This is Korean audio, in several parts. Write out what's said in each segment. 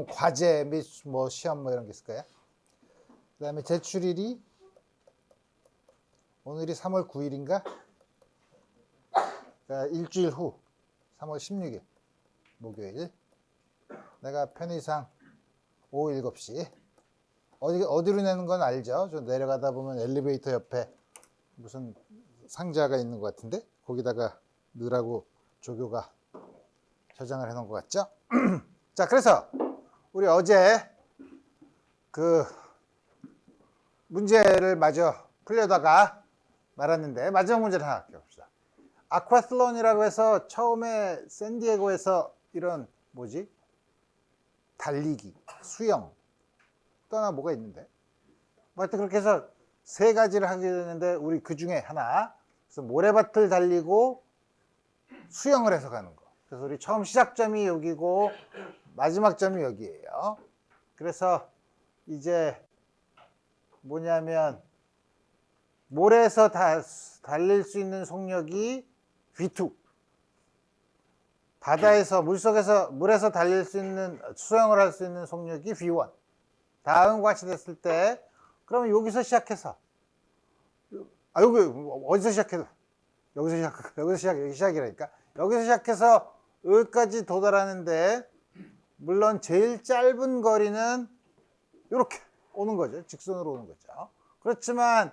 그럼 과제 및 뭐 시험 뭐 이런 게 있을까요? 그 다음에 제출일이 오늘이 3월 9일인가? 그러니까 일주일 후 3월 16일 목요일 내가 편의상 오후 7시 어디로 내는 건 알죠? 저 내려가다 보면 엘리베이터 옆에 무슨 상자가 있는 것 같은데 거기다가 넣으라고 조교가 저장을 해놓은 것 같죠? 자, 그래서 우리 어제 그 문제를 마저 풀려다가 말았는데 마지막 문제를 하나 봅시다. 아쿠아슬론이라고 해서 처음에 샌디에고에서 이런 뭐지? 달리기, 수영 또 하나 뭐가 있는데 뭐 하여튼 그렇게 해서 세 가지를 하게 되는데 우리 그 중에 하나 그래서 모래밭을 달리고 수영을 해서 가는 거. 그래서 우리 처음 시작점이 여기고 마지막 점이 여기예요. 그래서 이제 뭐냐면 모래에서 달릴 수 있는 속력이 V2, 바다에서 물에서 달릴 수 있는 수영을 할 수 있는 속력이 V1. 다음과 같이 됐을 때 그러면 여기서 시작해서 여기 어디서 시작해도 여기 시작이라니까 여기서 시작해서 여기까지 도달하는데 물론 제일 짧은 거리는 이렇게 오는 거죠. 직선으로 오는 거죠. 그렇지만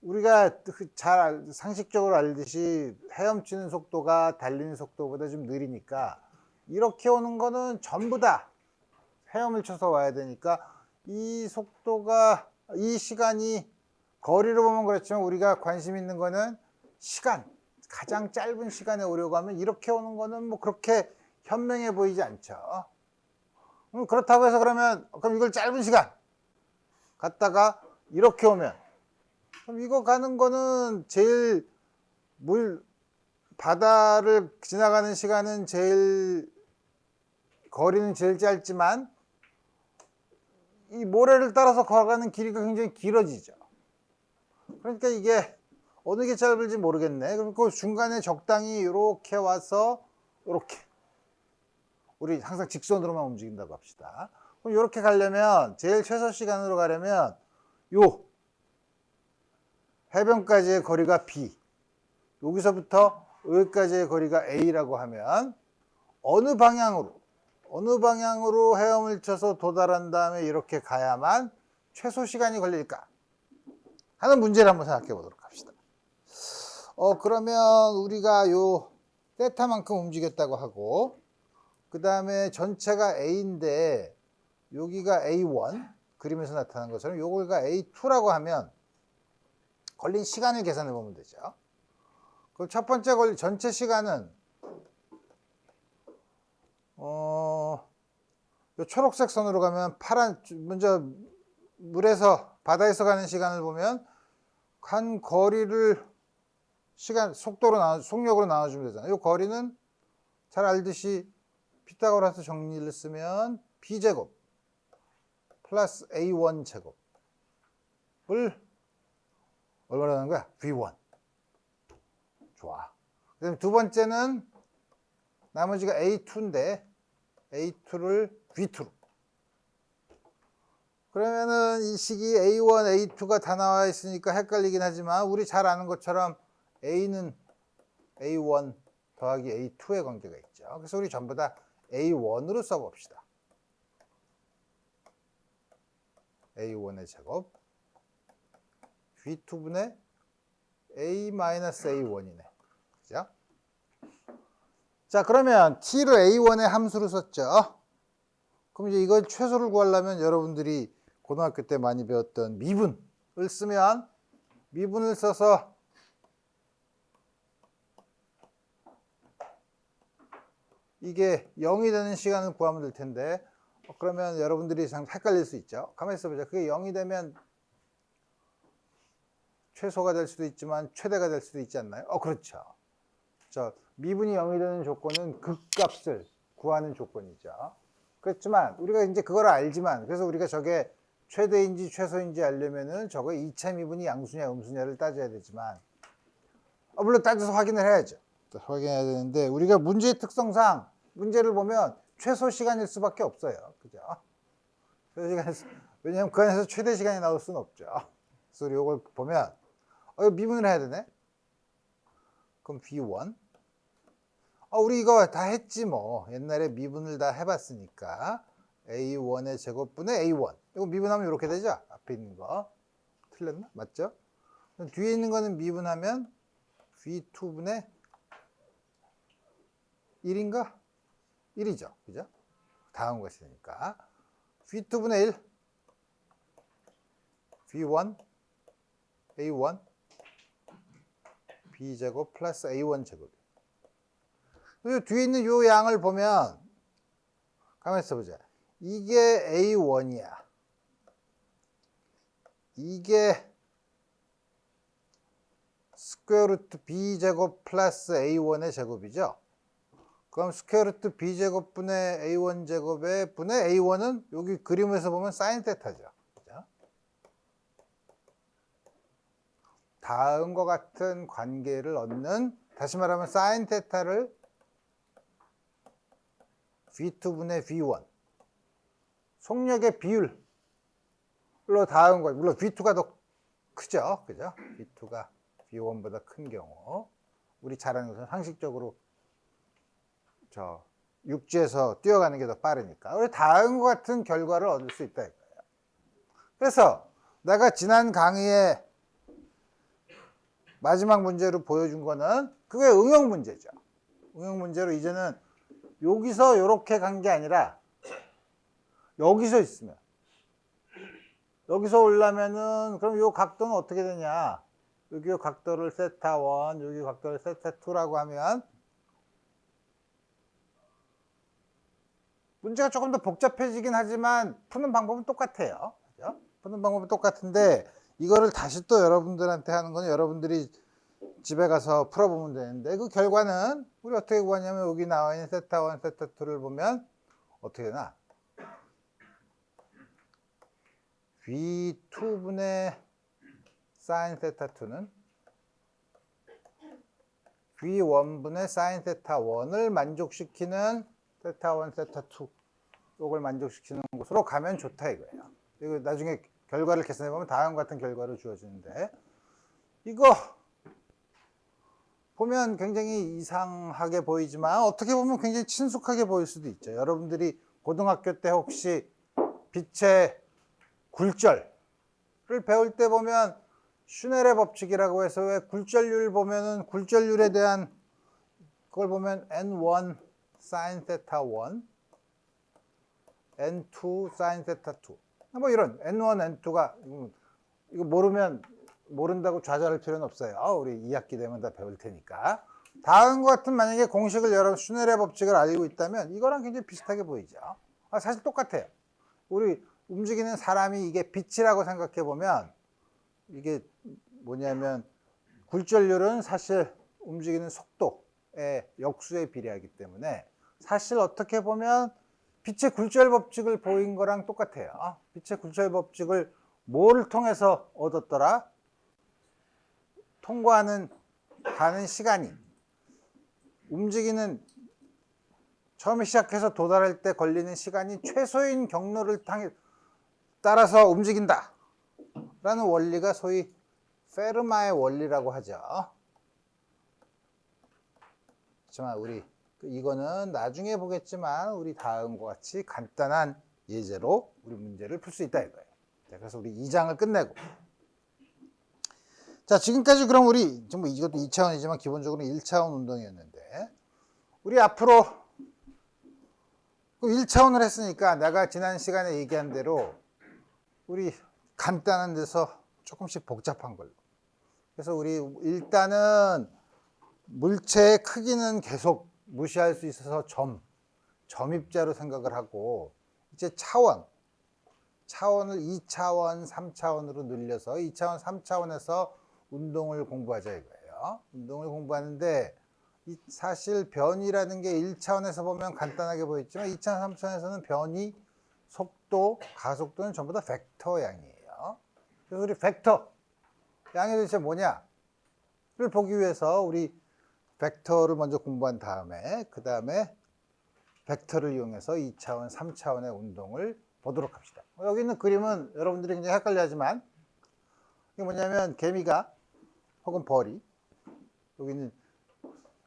우리가 잘 상식적으로 알듯이 헤엄치는 속도가 달리는 속도보다 좀 느리니까 이렇게 오는 거는 전부 다 헤엄을 쳐서 와야 되니까 이 속도가 이 시간이 거리로 보면 그렇지만 우리가 관심 있는 거는 시간, 가장 짧은 시간에 오려고 하면 이렇게 오는 거는 뭐 그렇게 현명해 보이지 않죠. 그렇다고 해서 그럼 이걸 짧은 시간 갔다가 이렇게 오면 그럼 이거 가는 거는 제일 바다를 지나가는 시간은 거리는 제일 짧지만 이 모래를 따라서 걸어가는 길이가 굉장히 길어지죠. 그러니까 이게 어느 게 짧을지 모르겠네. 그럼 그 중간에 적당히 이렇게 와서 이렇게 우리 항상 직선으로만 움직인다고 합시다. 그럼 이렇게 가려면 제일 최소 시간으로 가려면 요 해변까지의 거리가 B, 여기서부터 여기까지의 거리가 A라고 하면 어느 방향으로 헤엄을 쳐서 도달한 다음에 이렇게 가야만 최소 시간이 걸릴까 하는 문제를 한번 생각해 보도록 합시다. 그러면 우리가 요 세타만큼 움직였다고 하고 그 다음에 전체가 A인데 여기가 A1 그림에서 나타난 것처럼 요걸가 A2라고 하면 걸린 시간을 계산해 보면 되죠. 그럼 첫 번째 전체 시간은 요 초록색 선으로 가면 먼저 바다에서 가는 시간을 보면 간 거리를 속력으로 나눠주면 되잖아요. 이 거리는 잘 알듯이 피타고라스 정리를 쓰면 B제곱 플러스 A1 제곱을 얼마나 하는 거야? V1. 좋아. 그다음에 두 번째는 나머지가 A2인데 A2를 V2로. 그러면은 이 식이 A1, A2가 다 나와 있으니까 헷갈리긴 하지만 우리 잘 아는 것처럼 A는 A1 더하기 A2의 관계가 있죠. 그래서 우리 전부 다 A1으로 써봅시다. A1의 제곱 V2분의 A-A1이네. 그죠? 자, 그러면 T를 A1의 함수로 썼죠. 그럼 이제 이걸 최소를 구하려면 여러분들이 고등학교 때 많이 배웠던 미분을 쓰면 미분을 써서 이게 0이 되는 시간을 구하면 될 텐데 그러면 여러분들이 헷갈릴 수 있죠. 가만히 있어보자. 그게 0이 되면 최소가 될 수도 있지만 최대가 될 수도 있지 않나요? 그렇죠. 미분이 0이 되는 조건은 극값을 구하는 조건이죠. 그렇지만 우리가 이제 그걸 알지만 그래서 우리가 저게 최대인지 최소인지 알려면은 저거 2차 미분이 양수냐 음수냐를 따져야 되지만 물론 따져서 확인을 해야죠. 확인해야 되는데 우리가 문제의 특성상 문제를 보면 최소 시간일 수밖에 없어요. 그죠? 최소 시간, 왜냐면 그 안에서 최대 시간이 나올 수는 없죠. 그래서 이걸 보면, 미분을 해야 되네? 그럼 B1. 우리 이거 다 했지 뭐. 옛날에 미분을 다 해봤으니까. A1의 제곱분의 A1. 이거 미분하면 이렇게 되죠? 앞에 있는 거. 틀렸나? 맞죠? 뒤에 있는 거는 미분하면 V2분의 1인가? 1이죠. 그죠? 다음 것이 되니까. V2분의 1. V1, A1, B제곱 플러스 A1 제곱. 그리고 뒤에 있는 요 양을 보면, 가만히 있어보자. 이게 A1이야. 이게 스퀘어 루트 B제곱 플러스 A1의 제곱이죠. 그럼 스퀘어 루트 B제곱분의 A1 제곱의 분의 A1은 여기 그림에서 보면 사인 세타죠. 그죠? 다음과 같은 관계를 얻는, 다시 말하면 사인 세타를 V2분의 V1 속력의 비율로 다음 거, 물론 V2가 더 크죠. 그죠? V2가 V1보다 큰 경우, 우리 잘 아는 것은 상식적으로 육지에서 뛰어가는 게 더 빠르니까. 우리 다음과 같은 결과를 얻을 수 있다 이거예요. 그래서 내가 지난 강의에 마지막 문제로 보여준 거는 그게 응용 문제죠. 응용 문제로 이제는 여기서 이렇게 간 게 아니라 여기서 있으면, 여기서 오려면은 그럼 요 각도는 어떻게 되냐? 여기 각도를 세타 1, 여기 각도를 세타 2라고 하면 문제가 조금 더 복잡해지긴 하지만 푸는 방법은 똑같아요. 그죠? 푸는 방법은 똑같은데 이거를 다시 또 여러분들한테 하는 건 여러분들이 집에 가서 풀어보면 되는데, 그 결과는 우리 어떻게 구하냐면 여기 나와 있는 세타 1, 세타 2를 보면 어떻게 되나? V2분의 사인 세타 2는 V1분의 사인 세타 1을 만족시키는 세타 1, 세타 2 이걸 만족시키는 곳으로 가면 좋다 이거예요. 이거 나중에 결과를 계산해보면 다음과 같은 결과로 주어지는데, 이거 보면 굉장히 이상하게 보이지만 어떻게 보면 굉장히 친숙하게 보일 수도 있죠. 여러분들이 고등학교 때 혹시 빛의 굴절을 배울 때 보면 슈넬의 법칙이라고 해서 왜 굴절률 보면은 굴절률에 대한 그걸 보면 N1 sin theta 1, N2 sin theta 2. 뭐 이런 N1, N2가 이거 모른다고 좌절할 필요는 없어요. 우리 2학기 되면 다 배울 테니까. 다음과 같은 만약에 공식을 여러분 슈넬의 법칙을 알고 있다면 이거랑 굉장히 비슷하게 보이죠. 사실 똑같아요. 우리 움직이는 사람이 이게 빛이라고 생각해 보면 이게 뭐냐면 굴절률은 사실 움직이는 속도의 역수에 비례하기 때문에 사실 어떻게 보면 빛의 굴절 법칙을 보인 거랑 똑같아요. 빛의 굴절 법칙을 뭐를 통해서 얻었더라? 가는 시간이 움직이는 처음에 시작해서 도달할 때 걸리는 시간이 최소인 경로를 따라서 움직인다 라는 원리가 소위 페르마의 원리라고 하죠. 하지만 우리 이거는 나중에 보겠지만 우리 다음과 같이 간단한 예제로 우리 문제를 풀 수 있다 이거예요. 자, 그래서 우리 2장을 끝내고, 자, 지금까지 그럼 우리 뭐 이것도 2차원이지만 기본적으로 1차원 운동이었는데, 우리 앞으로 1차원을 했으니까 내가 지난 시간에 얘기한 대로 우리 간단한 데서 조금씩 복잡한 걸로. 그래서 우리 일단은 물체의 크기는 계속 무시할 수 있어서 점입자로 생각을 하고, 이제 차원을 2차원, 3차원으로 늘려서 2차원, 3차원에서 운동을 공부하자 이거예요. 운동을 공부하는데 사실 변이라는 게 1차원에서 보면 간단하게 보였지만 2차원, 3차원에서는 변이, 속도, 가속도는 전부 다 벡터 양이에요. 그래서 우리 벡터 양이 도대체 뭐냐를 보기 위해서 우리 벡터를 먼저 공부한 다음에 그 다음에 벡터를 이용해서 2차원, 3차원의 운동을 보도록 합시다. 여기 있는 그림은 여러분들이 굉장히 헷갈려하지만 이게 뭐냐면 개미가 혹은 벌이 여기는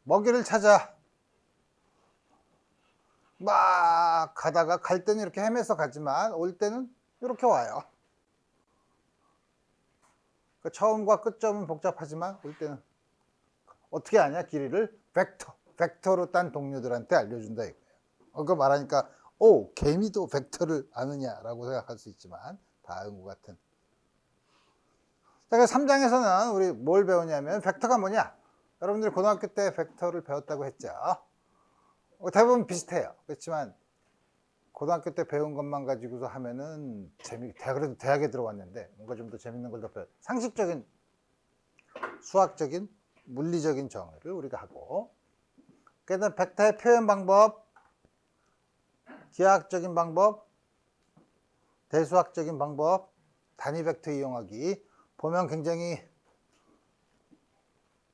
먹이를 찾아 막 가다가 갈 때는 이렇게 헤매서 가지만 올 때는 이렇게 와요. 그러니까 처음과 끝점은 복잡하지만 올 때는 어떻게 아냐? 길이를 벡터로 딴 동료들한테 알려준다 이거예요. 그거 말하니까 오, 개미도 벡터를 아느냐라고 생각할 수 있지만 다음과 같은. 자, 그래서 3장에서는 우리 뭘 배우냐면 벡터가 뭐냐? 여러분들이 고등학교 때 벡터를 배웠다고 했죠. 대부분 비슷해요. 그렇지만 고등학교 때 배운 것만 가지고서 하면은 그래도 대학에 들어왔는데 뭔가 좀 더 재밌는 걸 더 상식적인 수학적인 물리적인 정의를 우리가 하고 그다음 벡터의 표현 방법, 기하학적인 방법, 대수학적인 방법, 단위 벡터 이용하기. 보면 굉장히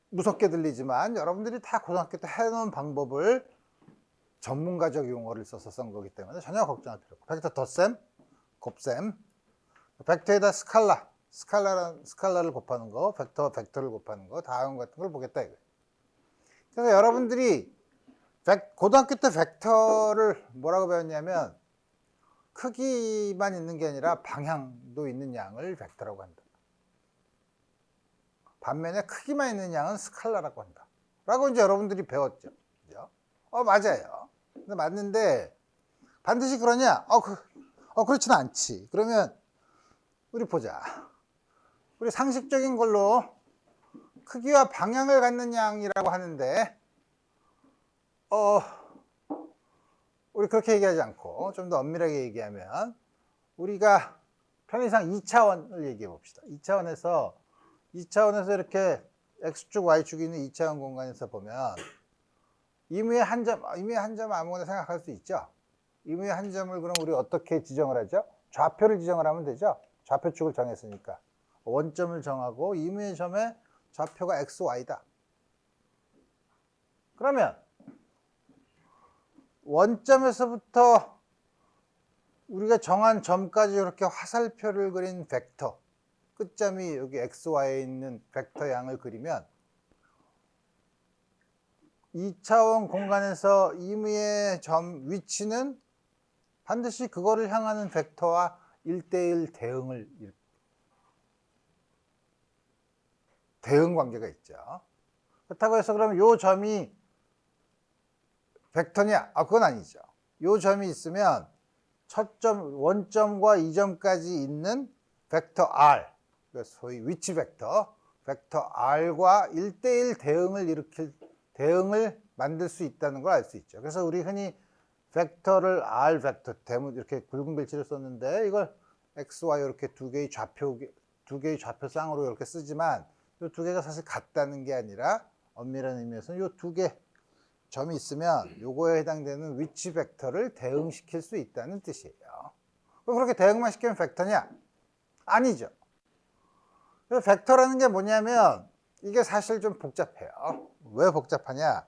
무섭게 들리지만 여러분들이 다 고등학교 때 해놓은 방법을 전문가적 용어를 써서 쓴 거기 때문에 전혀 걱정할 필요 없고. 벡터 덧셈, 곱셈, 벡터에다 스칼라를 곱하는 거, 벡터를 곱하는 거, 다음 같은 걸 보겠다 이거예요. 그래서 여러분들이 고등학교 때 벡터를 뭐라고 배웠냐면 크기만 있는 게 아니라 방향도 있는 양을 벡터라고 한다. 반면에 크기만 있는 양은 스칼라라고 한다. 라고 이제 여러분들이 배웠죠. 그죠? 맞아요. 근데 맞는데 반드시 그러냐? 그렇지는 않지. 그러면 우리 보자. 우리 상식적인 걸로 크기와 방향을 갖는 양이라고 하는데 우리 그렇게 얘기하지 않고 좀 더 엄밀하게 얘기하면 우리가 편의상 2차원을 얘기해 봅시다. 2차원에서 이렇게 X축, Y축이 있는 2차원 공간에서 보면 임의의 한 점 아무거나 생각할 수 있죠. 임의의 한 점을 그럼 우리 어떻게 지정을 하죠? 좌표를 지정을 하면 되죠. 좌표축을 정했으니까. 원점을 정하고 임의의 점의 좌표가 X, Y다. 그러면 원점에서부터 우리가 정한 점까지 이렇게 화살표를 그린 벡터, 끝점이 여기 XY에 있는 벡터 양을 그리면 2차원 공간에서 임의의 점 위치는 반드시 그거를 향하는 벡터와 1대1 대응 관계가 있죠. 그렇다고 해서 그러면 요 점이 벡터냐? 그건 아니죠. 요 점이 있으면 원점과 2점까지 있는 벡터 R, 소위 위치 벡터 R과 1대1 대응을 만들 수 있다는 걸 알 수 있죠. 그래서 우리 흔히 벡터를 R 벡터, 대문 이렇게 굵은 글씨를 썼는데 이걸 X, Y 이렇게 두 개의 좌표쌍으로 이렇게 쓰지만 이 두 개가 사실 같다는 게 아니라 엄밀한 의미에서는 이 두 개 점이 있으면 요거에 해당되는 위치 벡터를 대응시킬 수 있다는 뜻이에요. 그럼 그렇게 대응만 시키면 벡터냐? 아니죠. 그래서 벡터라는 게 뭐냐면 이게 사실 좀 복잡해요. 왜 복잡하냐?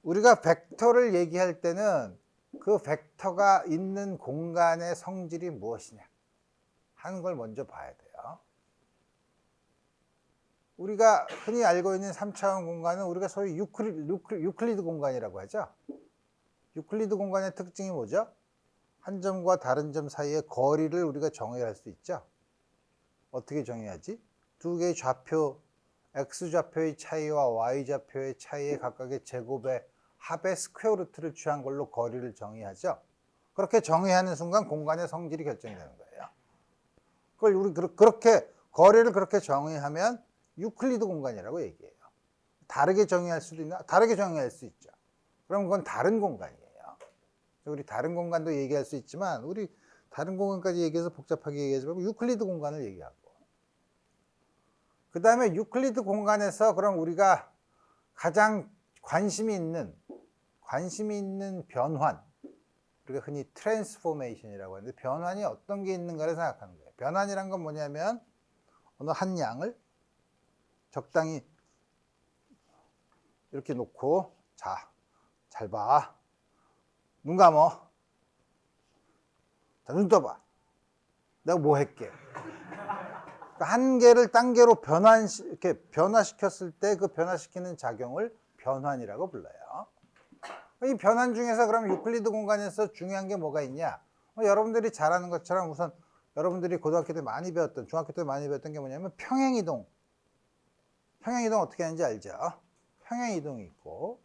우리가 벡터를 얘기할 때는 그 벡터가 있는 공간의 성질이 무엇이냐 하는 걸 먼저 봐야 돼요. 우리가 흔히 알고 있는 3차원 공간은 우리가 소위 유클리드 공간이라고 하죠. 유클리드 공간의 특징이 뭐죠? 한 점과 다른 점 사이의 거리를 우리가 정의할 수 있죠. 어떻게 정의하지? 두 개의 좌표, X좌표의 차이와 Y좌표의 차이의 각각의 제곱의 합의 스퀘어 루트를 취한 걸로 거리를 정의하죠. 그렇게 정의하는 순간 공간의 성질이 결정이 되는 거예요. 그걸 우리 그렇게 거리를 그렇게 정의하면 유클리드 공간이라고 얘기해요. 다르게 정의할 수도 있나? 다르게 정의할 수 있죠. 그럼 그건 다른 공간이에요. 우리 다른 공간도 얘기할 수 있지만 우리 다른 공간까지 얘기해서 복잡하게 얘기하지 말고 유클리드 공간을 얘기하고 그 다음에 유클리드 공간에서 그럼 우리가 가장 관심이 있는 변환, 우리가 흔히 트랜스포메이션이라고 하는데 변환이 어떤 게 있는가를 생각하는 거예요. 변환이란 건 뭐냐면 어느 한 양을 적당히 이렇게 놓고 자, 잘 봐. 눈 감어. 자, 눈 떠봐. 내가 뭐 할게? 그러니까 한 개를 딴 개로 이렇게 변화시켰을 때 그 변화시키는 작용을 변환이라고 불러요. 이 변환 중에서 그럼 유클리드 공간에서 중요한 게 뭐가 있냐? 여러분들이 잘 아는 것처럼 우선 여러분들이 고등학교 때 많이 배웠던, 중학교 때 많이 배웠던 게 뭐냐면 평행이동. 평행이동 어떻게 하는지 알죠? 평행이동이 있고,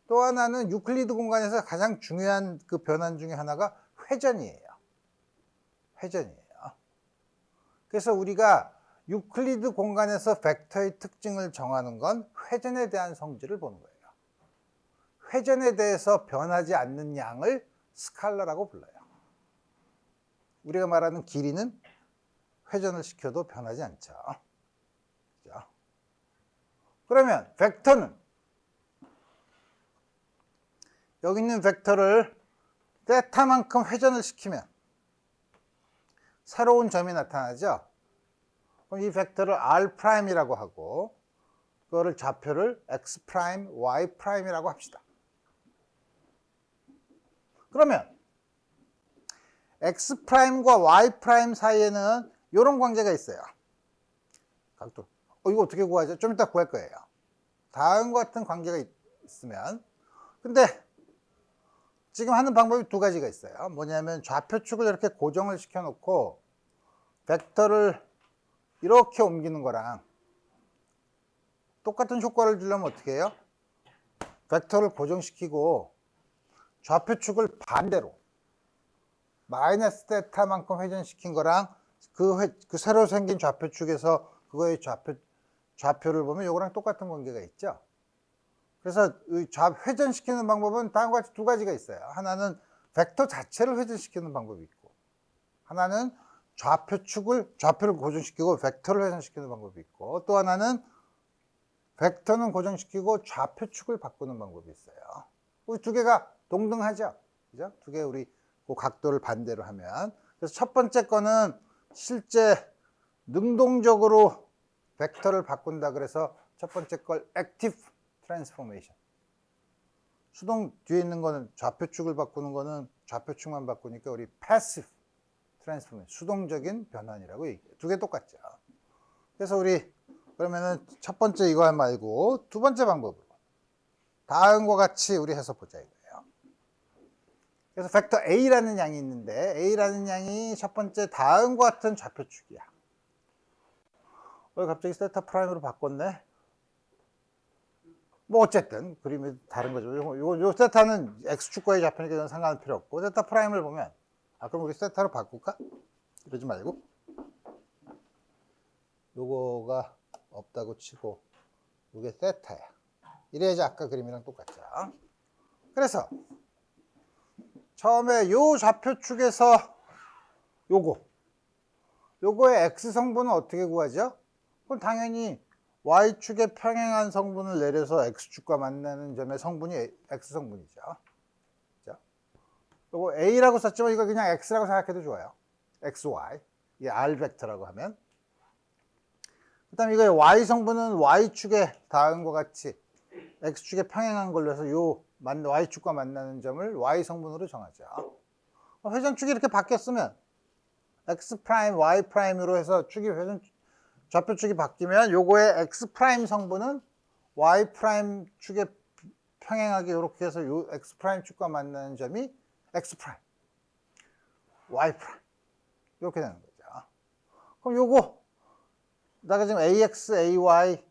또 하나는 유클리드 공간에서 가장 중요한 그 변환 중에 하나가 회전이에요. 회전이에요. 그래서 우리가 유클리드 공간에서 벡터의 특징을 정하는 건 회전에 대한 성질을 보는 거예요. 회전에 대해서 변하지 않는 양을 스칼라라고 불러요. 우리가 말하는 길이는 회전을 시켜도 변하지 않죠. 그죠? 그러면 벡터는 여기 있는 벡터를 세타만큼 회전을 시키면 새로운 점이 나타나죠. 그럼 이 벡터를 R'이라고 하고 그거를 좌표를 X', Y'이라고 합시다. 그러면 X'과 Y' 사이에는 이런 관계가 있어요. 각도. 이거 어떻게 구하죠? 좀 이따 구할 거예요. 다음과 같은 관계가 있으면, 근데 지금 하는 방법이 두 가지가 있어요. 뭐냐면 좌표축을 이렇게 고정을 시켜놓고 벡터를 이렇게 옮기는 거랑 똑같은 효과를 주려면 어떻게 해요? 벡터를 고정시키고 좌표축을 반대로 마이너스 세타만큼 회전시킨 거랑 그 새로 생긴 좌표축에서 그거의 좌표를 보면 이거랑 똑같은 관계가 있죠. 그래서 회전시키는 방법은 다음과 같이 두 가지가 있어요. 하나는 벡터 자체를 회전시키는 방법이 있고, 하나는 좌표를 고정시키고 벡터를 회전시키는 방법이 있고, 또 하나는 벡터는 고정시키고 좌표축을 바꾸는 방법이 있어요. 우리 두 개가 동등하죠. 그죠? 두 개 우리 그 각도를 반대로 하면. 그래서 첫 번째 거는 실제 능동적으로 벡터를 바꾼다 그래서 첫 번째 걸 액티브 트랜스포메이션. 수동 뒤에 있는 거는 좌표축을 바꾸는 거는 좌표축만 바꾸니까 우리 패시브 트랜스포메이션, 수동적인 변환이라고 얘기해요. 두 개 똑같죠. 그래서 우리 그러면은 첫 번째 이거 말고 두 번째 방법으로 다음과 같이 우리 해서 보자 이거예요. 그래서 벡터 A라는 양이 있는데 A라는 양이 첫 번째 다음과 같은 좌표축이야. 갑자기 세타 프라임으로 바꿨네. 뭐 어쨌든 그림이 다른 거죠. 요 세타는 x축과의 좌표니까 상관은 필요 없고, 세타 프라임을 보면 그럼 우리 세타로 바꿀까? 이러지 말고 요거가 없다고 치고 요게 세타야. 이래야지 아까 그림이랑 똑같죠. 그래서 처음에 요 좌표축에서 요거의 x 성분은 어떻게 구하죠? 그럼 당연히 y축의 평행한 성분을 내려서 x축과 만나는 점의 성분이 x성분이죠. 요거 a라고 썼지만 이거 그냥 x라고 생각해도 좋아요. xy. 이게 r 벡터라고 하면. 그 다음에 이거의 y성분은 y축의 다음과 같이 x축에 평행한 걸로 해서 요 y축과 만나는 점을 y성분으로 정하죠. 회전축이 이렇게 바뀌었으면 x', y'으로 해서 좌표축이 바뀌면 요거의 x' 성분은 y' 축에 평행하게 이렇게 해서 요 x' 축과 만나는 점이 x', y' 이렇게 되는 거죠. 그럼 요거 내가 지금 ax, ay,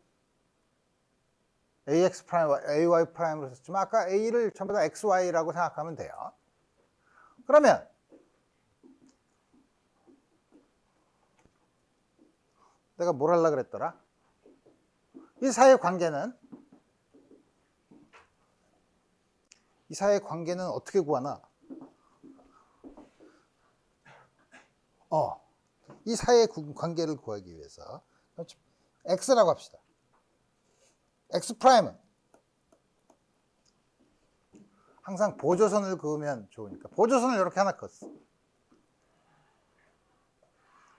ax', ay'으로 썼지만 아까 a를 전부 다 xy라고 생각하면 돼요. 그러면 내가 뭘 하려고 그랬더라? 이 사이의 관계는 어떻게 구하나? 이 사이의 관계를 구하기 위해서 x라고 합시다. x'은 항상 보조선을 그으면 좋으니까 보조선을 이렇게 하나 그었어.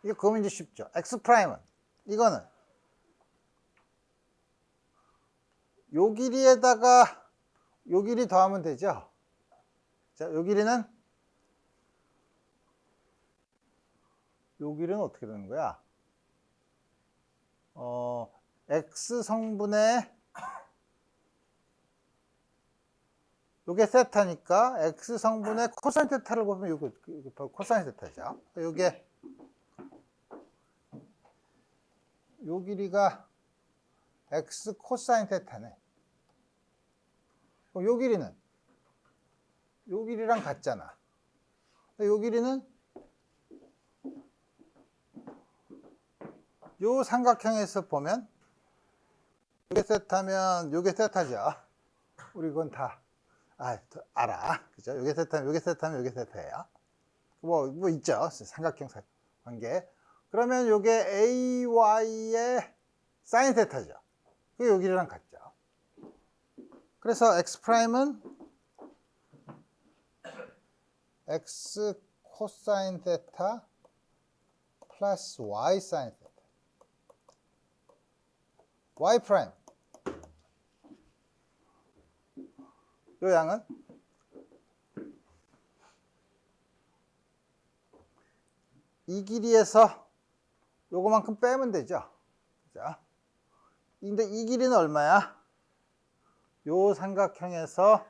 이거 그으면 이제 쉽죠. x'은 이거는 요 길이에다가 요 길이 더하면 되죠. 자, 요 길이는 어떻게 되는 거야? x 성분의 요게 세타니까 x 성분의 코사인 테타를 보면 요거 바로 코사인 테타죠. 요게 요 길이가 x 코사인 테타네. 그럼 요 길이는 요 길이랑 같잖아. 요 길이는 요 삼각형에서 보면 요게 세타면 요게 세타죠. 우리 그건 다 알아. 그죠? 요게 세타면 요게 세타면 요게 세타예요. 뭐 있죠. 삼각형 관계. 그러면 요게 AY의 사인 세타죠. 그게 요 길이랑 같죠. 그래서 X'은 X 코사인 세타 플러스 Y 사인 세타. Y 프라임. 요 양은 이 길이에서 요거만큼 빼면 되죠. 자, 근데 이 길이는 얼마야? 요 삼각형에서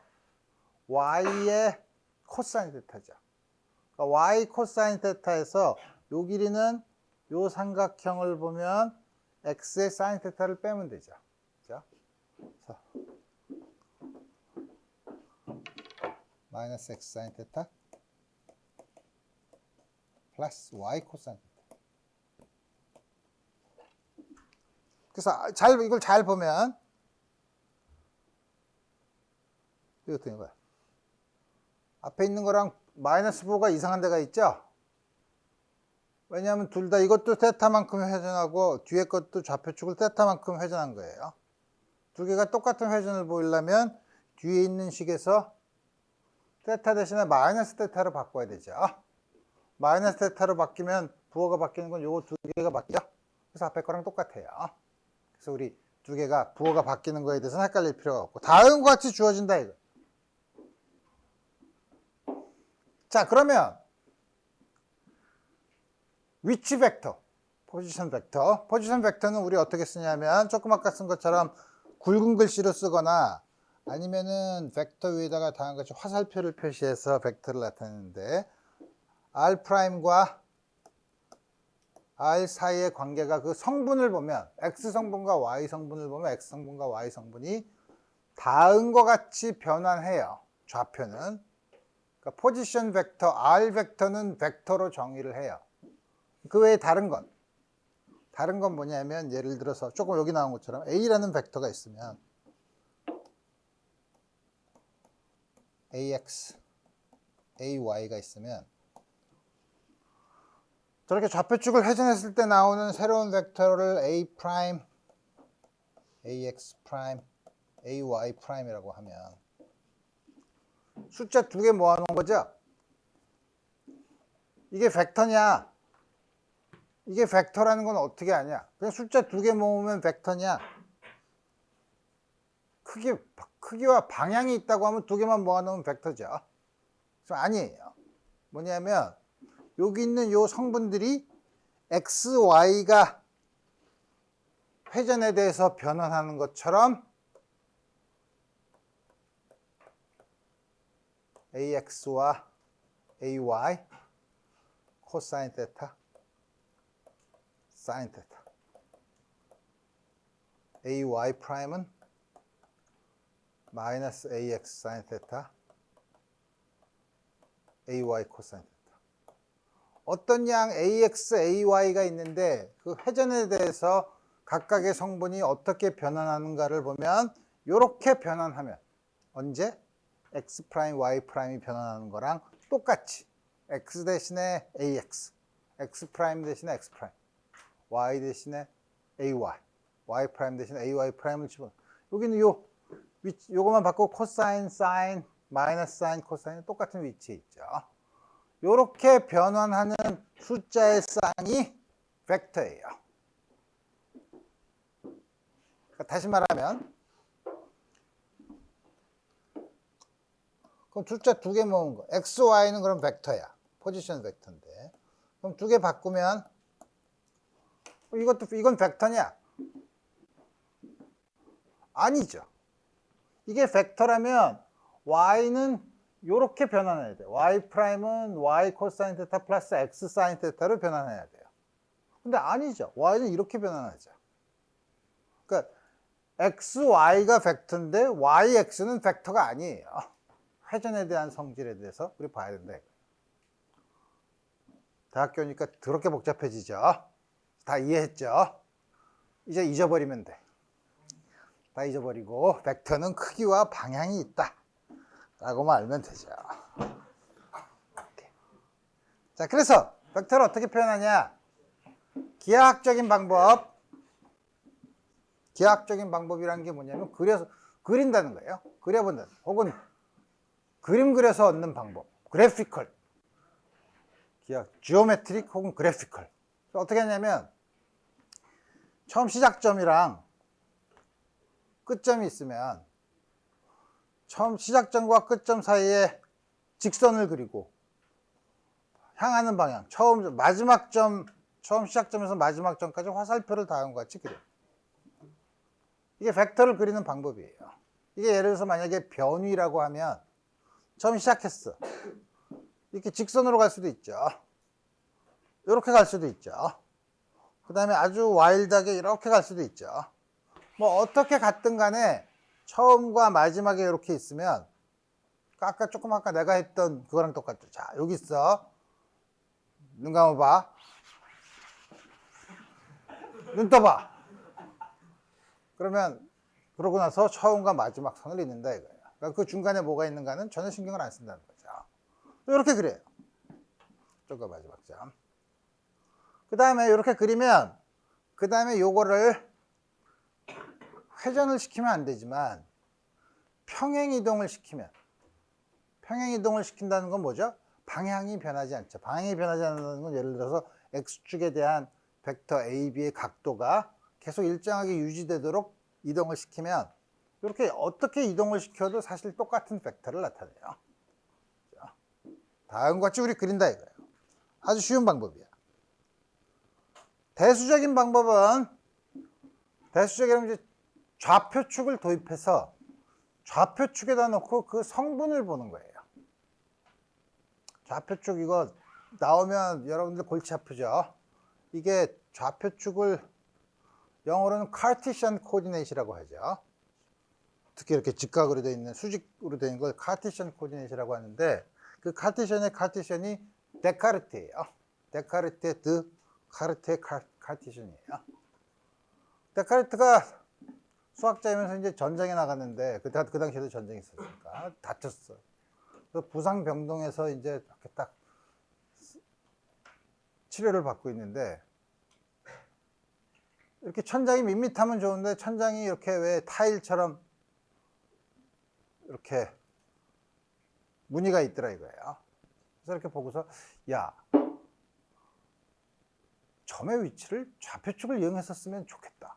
y의 코사인 테타죠. 그러니까 y 코사인 테타에서 요 길이는 요 삼각형을 보면 x의 사인 테타를 빼면 되죠. 자, 마이너스 x 사인 테타 플러스 y 코사인 테타. 그래서 이걸 잘 보면 이거 어떻게 된 거야? 앞에 있는 거랑 마이너스 4가 이상한 데가 있죠? 왜냐하면 둘 다 이것도 세타만큼 회전하고 뒤에 것도 좌표축을 세타만큼 회전한 거예요. 두 개가 똑같은 회전을 보이려면 뒤에 있는 식에서 세타 대신에 마이너스 세타로 바꿔야 되죠. 마이너스 세타로 바뀌면 부호가 바뀌는 건 요거 두 개가 바뀌죠. 그래서 앞에 거랑 똑같아요. 그래서 우리 두 개가 부호가 바뀌는 거에 대해서는 헷갈릴 필요가 없고 다음과 같이 주어진다 이거. 자, 그러면 위치 벡터, 포지션 벡터. 포지션 벡터는 우리 어떻게 쓰냐면 조금 아까 쓴 것처럼 굵은 글씨로 쓰거나 아니면은 벡터 위에다가 다음과 같이 화살표를 표시해서 벡터를 나타내는데 R'과 R 사이의 관계가 그 성분을 보면 X 성분과 Y 성분을 보면 X 성분과 Y 성분이 다음과 같이 변환해요. 좌표는. 그러니까 포지션 벡터, R 벡터는 벡터로 정의를 해요. 그 외에 다른 건 뭐냐면 예를 들어서 조금 여기 나온 것처럼 A라는 벡터가 있으면 AX, AY가 있으면 저렇게 좌표축을 회전했을 때 나오는 새로운 벡터를 A 프라임, AX 프라임, AY 프라임이라고 하면 숫자 두 개 모아놓은 거죠? 이게 벡터냐? 이게 벡터라는 건 어떻게 아냐? 그냥 숫자 두 개 모으면 벡터냐? 크기와 방향이 있다고 하면 두 개만 모아놓으면 벡터죠. 아니에요. 뭐냐면 여기 있는 요 성분들이 X, Y가 회전에 대해서 변환하는 것처럼 AX와 AY 코사인 테타, 사인 테타. AY 프라임은 마이너스 AX 사인 테타, AY 코사인 테타. 어떤 양 AX, AY가 있는데 그 회전에 대해서 각각의 성분이 어떻게 변환하는가를 보면 이렇게 변환하면 언제? X 프라임, Y 프라임이 변환하는 거랑 똑같이 X 대신에 AX, X 프라임 대신에 X 프라임, Y 대신에 AY, Y 프라임 대신에 AY 프라임을 집어넣어. 여기는 요거만 바꾸고 코사인, 사인, 마이너스 사인, 코사인은 똑같은 위치에 있죠. 요렇게 변환하는 숫자의 쌍이 벡터예요. 그러니까 다시 말하면 그럼 숫자 두 개 모은 거. x, y는 그럼 벡터야. 포지션 벡터인데. 그럼 두 개 바꾸면 이건 벡터냐? 아니죠. 이게 벡터라면 y는 이렇게 변환해야 돼요. y 프라임은 y 코사인 테타 플러스 x 사인 테타로 변환해야 돼요. 근데 아니죠. y는 이렇게 변환하죠. 그러니까 xy가 벡터인데 yx는 벡터가 아니에요. 회전에 대한 성질에 대해서 우리 봐야 된다. 대학교니까 더럽게 복잡해지죠. 다 이해했죠? 이제 잊어버리면 돼. 다 잊어버리고 벡터는 크기와 방향이 있다 라고만 알면 되죠. 자, 그래서 벡터를 어떻게 표현하냐? 기하학적인 방법이라는 게 뭐냐면 그린다는 거예요. 그려본다는, 혹은 그림 그려서 얻는 방법, 그래피컬, 지오메트릭 혹은 그래피컬. 어떻게 하냐면 처음 시작점이랑 끝점이 있으면 처음 시작점과 끝점 사이에 직선을 그리고 향하는 방향, 처음 시작점에서 마지막 점까지 화살표를 다음과 같이 그려요. 이게 벡터를 그리는 방법이에요. 이게 예를 들어서 만약에 변위라고 하면 처음 시작했어. 이렇게 직선으로 갈 수도 있죠. 이렇게 갈 수도 있죠. 그 다음에 아주 와일드하게 이렇게 갈 수도 있죠. 뭐 어떻게 갔든 간에 처음과 마지막에 이렇게 있으면 아까 내가 했던 그거랑 똑같죠. 자, 여기 있어. 눈 감아봐. 눈 떠봐. 그러고 나서 처음과 마지막 선을 잇는다 이거예요. 그러니까 그 중간에 뭐가 있는가는 전혀 신경을 안 쓴다는 거죠. 이렇게 그래요. 처음과 마지막 점. 그 다음에 이렇게 그리면 그 다음에 요거를 회전을 시키면 안 되지만 평행이동을 시킨다는 건 뭐죠? 방향이 변하지 않죠. 방향이 변하지 않는 건 예를 들어서 x축에 대한 벡터 a, b의 각도가 계속 일정하게 유지되도록 이동을 시키면 이렇게 어떻게 이동을 시켜도 사실 똑같은 벡터를 나타내요. 다음과 같이 우리 그린다 이거예요. 아주 쉬운 방법이야. 대수적인 방법은 이제 좌표축을 도입해서 좌표축에다 놓고 그 성분을 보는 거예요. 좌표축 이거 나오면 여러분들 골치 아프죠? 이게 좌표축을 영어로는 카르티시안 코디네이트라고 하죠. 특히 이렇게 직각으로 되어 있는 수직으로 되어 있는 걸 카르티시안 코디네이트라고 하는데 그 카르티시안이 데카르트예요. 데카르트의 카르트의 카르티시안이에요. 데카르트가 수학자이면서 이제 전쟁에 나갔는데 그 당시에도 전쟁이 있었으니까 다쳤어. 그래서 부상병동에서 이제 이렇게 딱 치료를 받고 있는데 이렇게 천장이 밋밋하면 좋은데 천장이 이렇게 왜 타일처럼 이렇게 무늬가 있더라 이거예요. 그래서 이렇게 보고서 야, 점의 위치를 좌표축을 이용했었으면 좋겠다.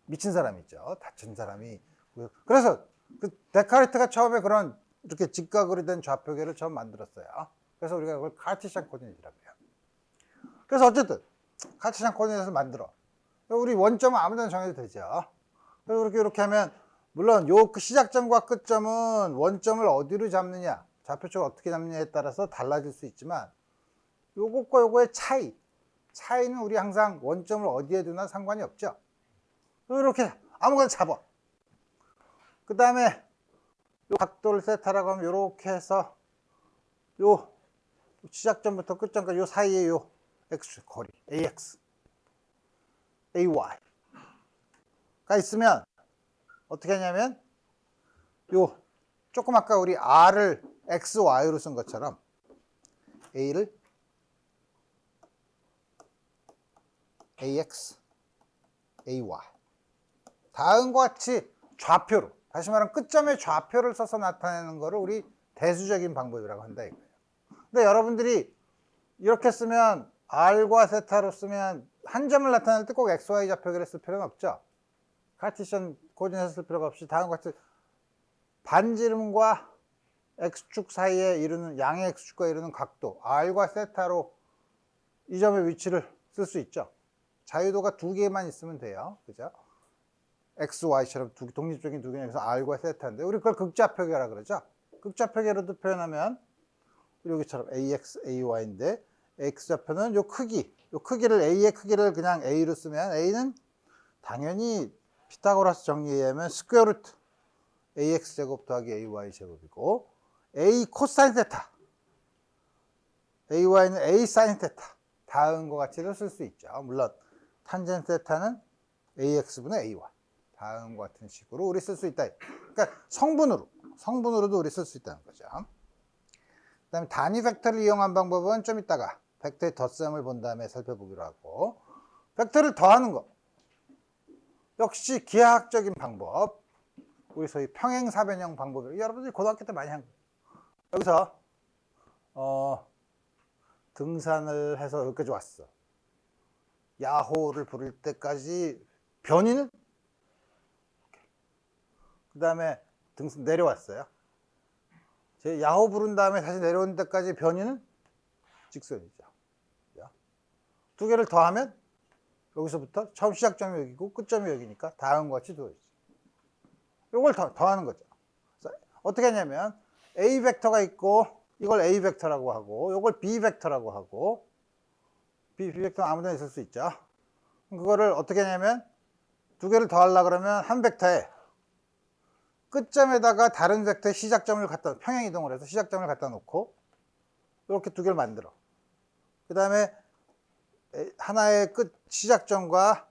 미친 사람 있죠. 다친 사람이. 그래서 그 데카르트가 처음에 그런 이렇게 직각으로 된 좌표계를 처음 만들었어요. 그래서 우리가 그걸 카르티시안 코디네이트라고 해요. 그래서 어쨌든 카르티시안 코디네이트를 만들어. 우리 원점은 아무데나 정해도 되죠. 그래서 이렇게 하면 물론 요 시작점과 끝점은 원점을 어디로 잡느냐, 좌표축을 어떻게 잡느냐에 따라서 달라질 수 있지만 요것과 요거의 차이는 우리 항상 원점을 어디에 두나 상관이 없죠. 이렇게 아무거나 잡아. 그 다음에 요 각도를 세타라고 하면 이렇게 해서 요 시작점부터 끝점까지 요 사이에 요 x 거리 ax, ay가 있으면 어떻게 하냐면 요 조금 아까 우리 r을 x, y로 쓴 것처럼 a를 ax, ay 다음과 같이 좌표로, 다시 말하면 끝점의 좌표를 써서 나타내는 거를 우리 대수적인 방법이라고 한다 이거예요. 근데 여러분들이 이렇게 쓰면 r과 세타로 쓰면 한 점을 나타낼 때 꼭 xy 좌표계를 쓸 필요는 없죠. 카르티시안 코디네이트 쓸 필요가 없이 다음과 같이 반지름과 x축 사이에 이루는 양의 x축과 이루는 각도 r과 세타로 이 점의 위치를 쓸 수 있죠. 자유도가 두 개만 있으면 돼요. 그죠? x, y처럼 독립적인 두 개에서 r과 세타인데 우리 그걸 극좌표계라 그러죠. 극좌표계로도 표현하면 여기처럼 ax, ay인데 x좌표는 요 크기를 a의 크기를 그냥 a로 쓰면 a는 당연히 피타고라스 정리에 의하면 스퀘어 루트 ax 제곱 더하기 ay 제곱이고 a 코사인 세타 ay는 a 사인 세타 다음과 같이도 쓸 수 있죠. 물론 탄젠 세타는 ax분의 ay 다음과 같은 식으로 우리 쓸 수 있다. 그러니까 성분으로도 우리 쓸 수 있다는 거죠. 그 다음에 단위 벡터를 이용한 방법은 좀 이따가 벡터의 덧셈을 본 다음에 살펴보기로 하고, 벡터를 더하는 거 역시 기하학적인 방법, 우리 소위 평행사변형 방법이에요. 여러분들이 고등학교 때 많이 한 거예요. 여기서 등산을 해서 여기까지 왔어. 야호를 부를 때까지 변이는 그 다음에 등산 내려왔어요. 제 야호 부른 다음에 다시 내려온 데까지 변이는 직선이죠. 두 개를 더하면 여기서부터 처음 시작점이 여기고 끝점이 여기니까 다음과 같이 두어지죠. 이걸 더하는 거죠. 어떻게 하냐면 A 벡터가 있고 이걸 A 벡터라고 하고 이걸 B 벡터라고 하고 B 벡터는 아무데나 있을 수 있죠. 그거를 어떻게 하냐면 두 개를 더하려고 그러면 한 벡터에 끝점에다가 다른 벡터의 시작점을 갖다 평행 이동을 해서 시작점을 갖다 놓고 이렇게 두 개를 만들어. 그 다음에 하나의 시작점과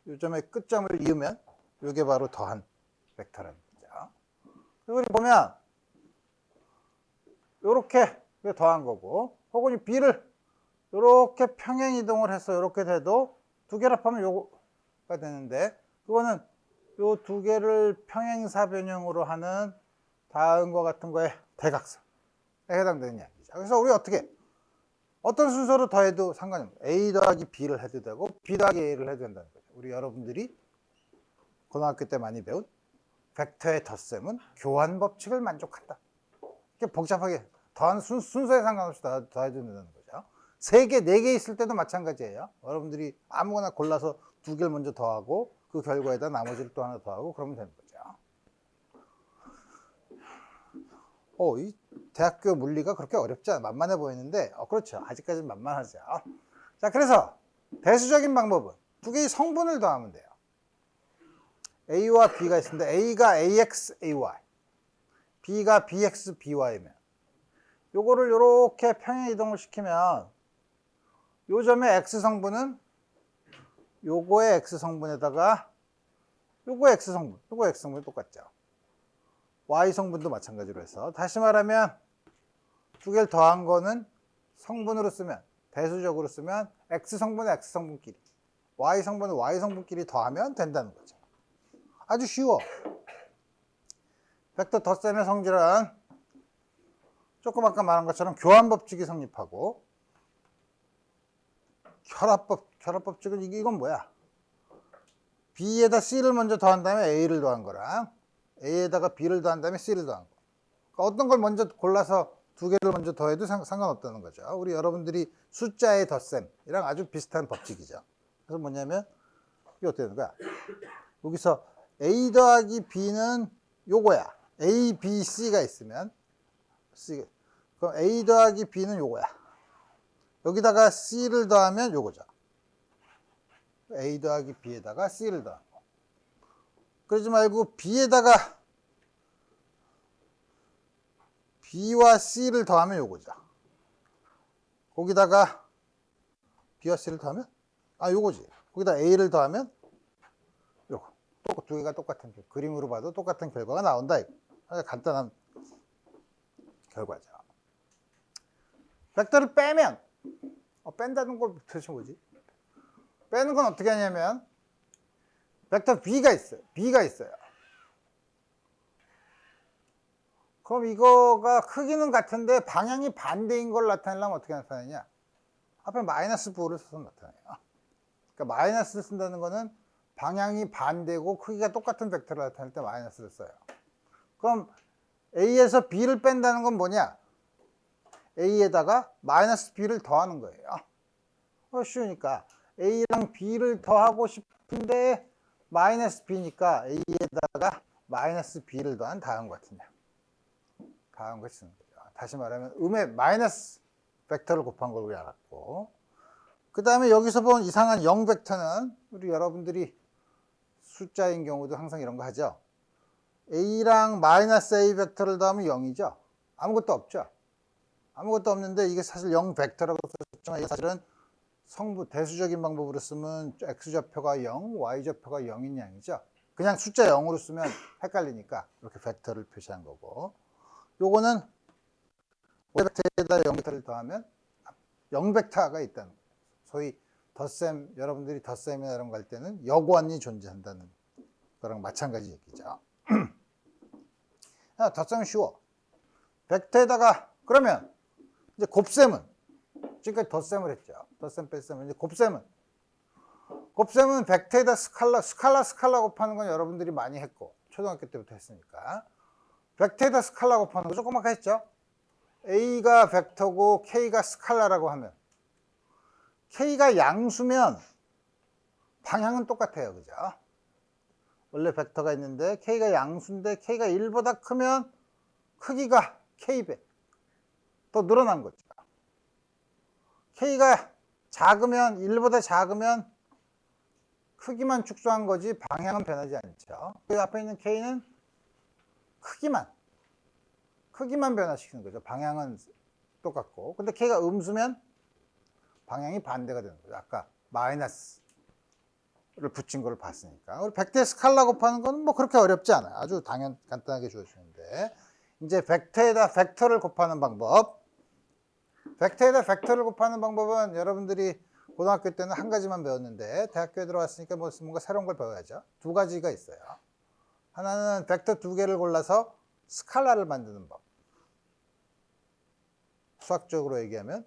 이 점의 끝점을 이으면 이게 바로 더한 벡터라는 거죠. 우리 보면 이렇게 더한 거고, 혹은 이 B를 이렇게 평행 이동을 해서 이렇게 돼도 두 개를 합하면 요거가 되는데, 그거는 요 두 개를 평행사변형으로 하는 다음과 같은 거의 대각선에 해당되는 이야기죠. 그래서 우리 어떤 순서로 더해도 상관이 없어요. A 더하기 B를 해도 되고 B 더하기 A를 해도 된다는 거죠. 우리 여러분들이 고등학교 때 많이 배운 벡터의 덧셈은 교환 법칙을 만족한다. 이렇게 복잡하게 더하는 순서에 상관없이 더해도 된다는 거죠. 3개, 4개 있을 때도 마찬가지예요. 여러분들이 아무거나 골라서 두 개를 먼저 더하고 그 결과에다 나머지를 또 하나 더하고 그러면 되는 거죠. 이 대학교 물리가 그렇게 어렵지 않아. 만만해 보이는데, 그렇죠. 아직까지는 만만하죠. 자, 그래서 대수적인 방법은 두 개의 성분을 더하면 돼요. A와 B가 있습니다. A가 AX, AY, B가 BX, BY면 요거를 이렇게 평행 이동을 시키면 요 점의 X 성분은 요거의 X 성분에다가 요거의 X 성분, 요거의 X 성분이 똑같죠. Y 성분도 마찬가지로 해서, 다시 말하면 두 개를 더한 거는 성분으로 쓰면, 대수적으로 쓰면 X 성분의 X 성분끼리, Y 성분의 Y 성분끼리 더하면 된다는 거죠. 아주 쉬워. 벡터 덧셈의 성질은 조금 아까 말한 것처럼 교환 법칙이 성립하고, 결합법칙은 이건 뭐야? B에다 C를 먼저 더한 다음에 A를 더한 거랑 A에다가 B를 더한 다음에 C를 더한 거. 그러니까 어떤 걸 먼저 골라서 두 개를 먼저 더해도 상관없다는 거죠. 우리 여러분들이 숫자의 덧셈이랑 아주 비슷한 법칙이죠. 그래서 뭐냐면 이게 어떻게 되는 거야? 여기서 A 더하기 B는 요거야. A, B, C가 있으면 그럼 A 더하기 B는 요거야. 여기다가 C를 더하면 요거죠. A 더하기 B에다가 C를 더한 거. 그러지 말고 B에다가 B와 C를 더하면 요거죠. 거기다가 B와 C를 더하면 요거지. 거기다 A를 더하면 요거. 두 개가 똑같은 그림으로 봐도 똑같은 결과가 나온다. 아주 간단한 결과죠. 벡터를 빼면 뺀다는 걸 도대체 뭐지? 빼는 건 어떻게 하냐면 벡터 B가 있어요. 그럼 이거가 크기는 같은데 방향이 반대인 걸 나타내려면 어떻게 나타내냐? 앞에 마이너스 부호를 써서 나타내요. 그러니까 마이너스를 쓴다는 거는 방향이 반대고 크기가 똑같은 벡터를 나타낼 때 마이너스를 써요. 그럼 A에서 B를 뺀다는 건 뭐냐? A에다가 마이너스 B를 더하는 거예요. 쉬우니까 A랑 B를 더하고 싶은데 마이너스 B니까 A에다가 마이너스 B를 더한 다음과 같은 양. 다음과 쓰는 거죠. 다시 말하면 음의 마이너스 벡터를 곱한 걸 우리 알았고, 그 다음에 여기서 본 이상한 0 벡터는 우리 여러분들이 숫자인 경우도 항상 이런 거 하죠. A랑 마이너스 A 벡터를 더하면 0이죠. 아무것도 없죠. 아무것도 없는데 이게 사실 0 벡터라고 썼지만 이게 사실은 성분 대수적인 방법으로 쓰면 x좌표가 0, y좌표가 0인 양이죠. 그냥 숫자 0으로 쓰면 헷갈리니까 이렇게 벡터를 표시한 거고, 요거는 벡터에다 0 벡터를 더하면 0 벡터가 있다는 거예요. 소위 덧셈, 여러분들이 덧셈이나 이런 거 할 때는 역원이 존재한다는 거랑 마찬가지 얘기죠. 덧셈은 쉬워. 벡터에다가 그러면 이제 곱셈은 지금까지 덧셈을 했죠. 덧셈 뺄셈은 이제 곱셈은 벡터에다 스칼라 곱하는 건 여러분들이 많이 했고 초등학교 때부터 했으니까 벡터에다 스칼라 곱하는 거 조금 아까 했죠. A가 벡터고 K가 스칼라라고 하면 K가 양수면 방향은 똑같아요. 그죠? 원래 벡터가 있는데 K가 양수인데 K가 1보다 크면 크기가 K배 더 늘어난 거죠. K가 작으면 1보다 작으면 크기만 축소한 거지 방향은 변하지 않죠. 그 앞에 있는 K는 크기만 변화시키는 거죠. 방향은 똑같고. 근데 K가 음수면 방향이 반대가 되는 거죠. 아까 마이너스를 붙인 걸 봤으니까. 우리 벡터에 스칼라 곱하는 거는 뭐 그렇게 어렵지 않아요. 아주 간단하게 주어지는데 이제 벡터에다 벡터를 곱하는 방법. 벡터에다 벡터를 곱하는 방법은 여러분들이 고등학교 때는 한 가지만 배웠는데 대학교에 들어왔으니까 뭔가 새로운 걸 배워야죠. 두 가지가 있어요. 하나는 벡터 두 개를 골라서 스칼라를 만드는 법. 수학적으로 얘기하면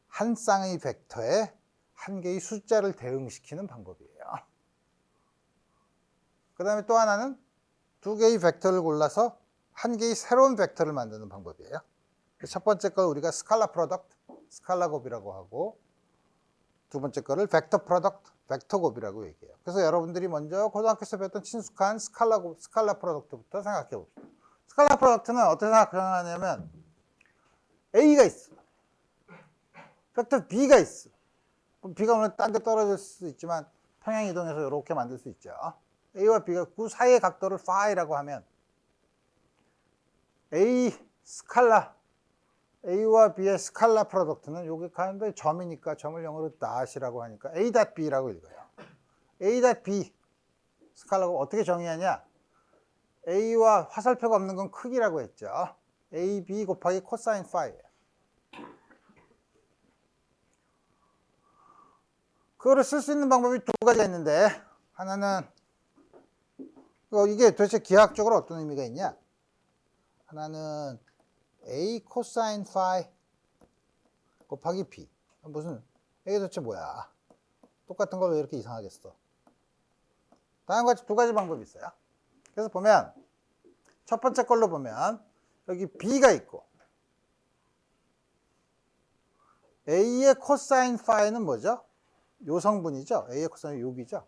한 쌍의 벡터에 한 개의 숫자를 대응시키는 방법이에요. 그 다음에 또 하나는 두 개의 벡터를 골라서 한 개의 새로운 벡터를 만드는 방법이에요. 첫 번째 걸 우리가 스칼라 프로덕트, 스칼라 곱이라고 하고, 두 번째 거를 벡터 프로덕트, 벡터 곱이라고 얘기해요. 그래서 여러분들이 먼저 고등학교에서 배웠던 친숙한 스칼라 프로덕트부터 생각해 봅시다. 스칼라 프로덕트는 어떻게 생각하냐면 A가 있어. 벡터 B가 있어. B가 오늘 딴 데 떨어질 수 있지만 평행 이동해서 이렇게 만들 수 있죠. A와 B가 그 사이의 각도를 파이라고 하면 A와 B의 스칼라 프로덕트는 여기 가는데 점이니까 점을 영어로 낫이라고 하니까 A.B라고 읽어요. A.B 스칼라가 어떻게 정의하냐? A와 화살표가 없는 건 크기라고 했죠. AB 곱하기 코사인 파이예요. 그거를 쓸 수 있는 방법이 두 가지가 있는데 하나는 이게 도대체 기하학적으로 어떤 의미가 있냐? 하나는 A 코사인 파이 곱하기 B. 무슨 이게 도대체 뭐야? 똑같은 걸 왜 이렇게 이상하게 써? 다음과 같이 두 가지 방법이 있어요. 그래서 보면 첫 번째 걸로 보면 여기 B가 있고 A의 코사인 파이는 뭐죠? 요 성분이죠. A의 코사인 여기죠.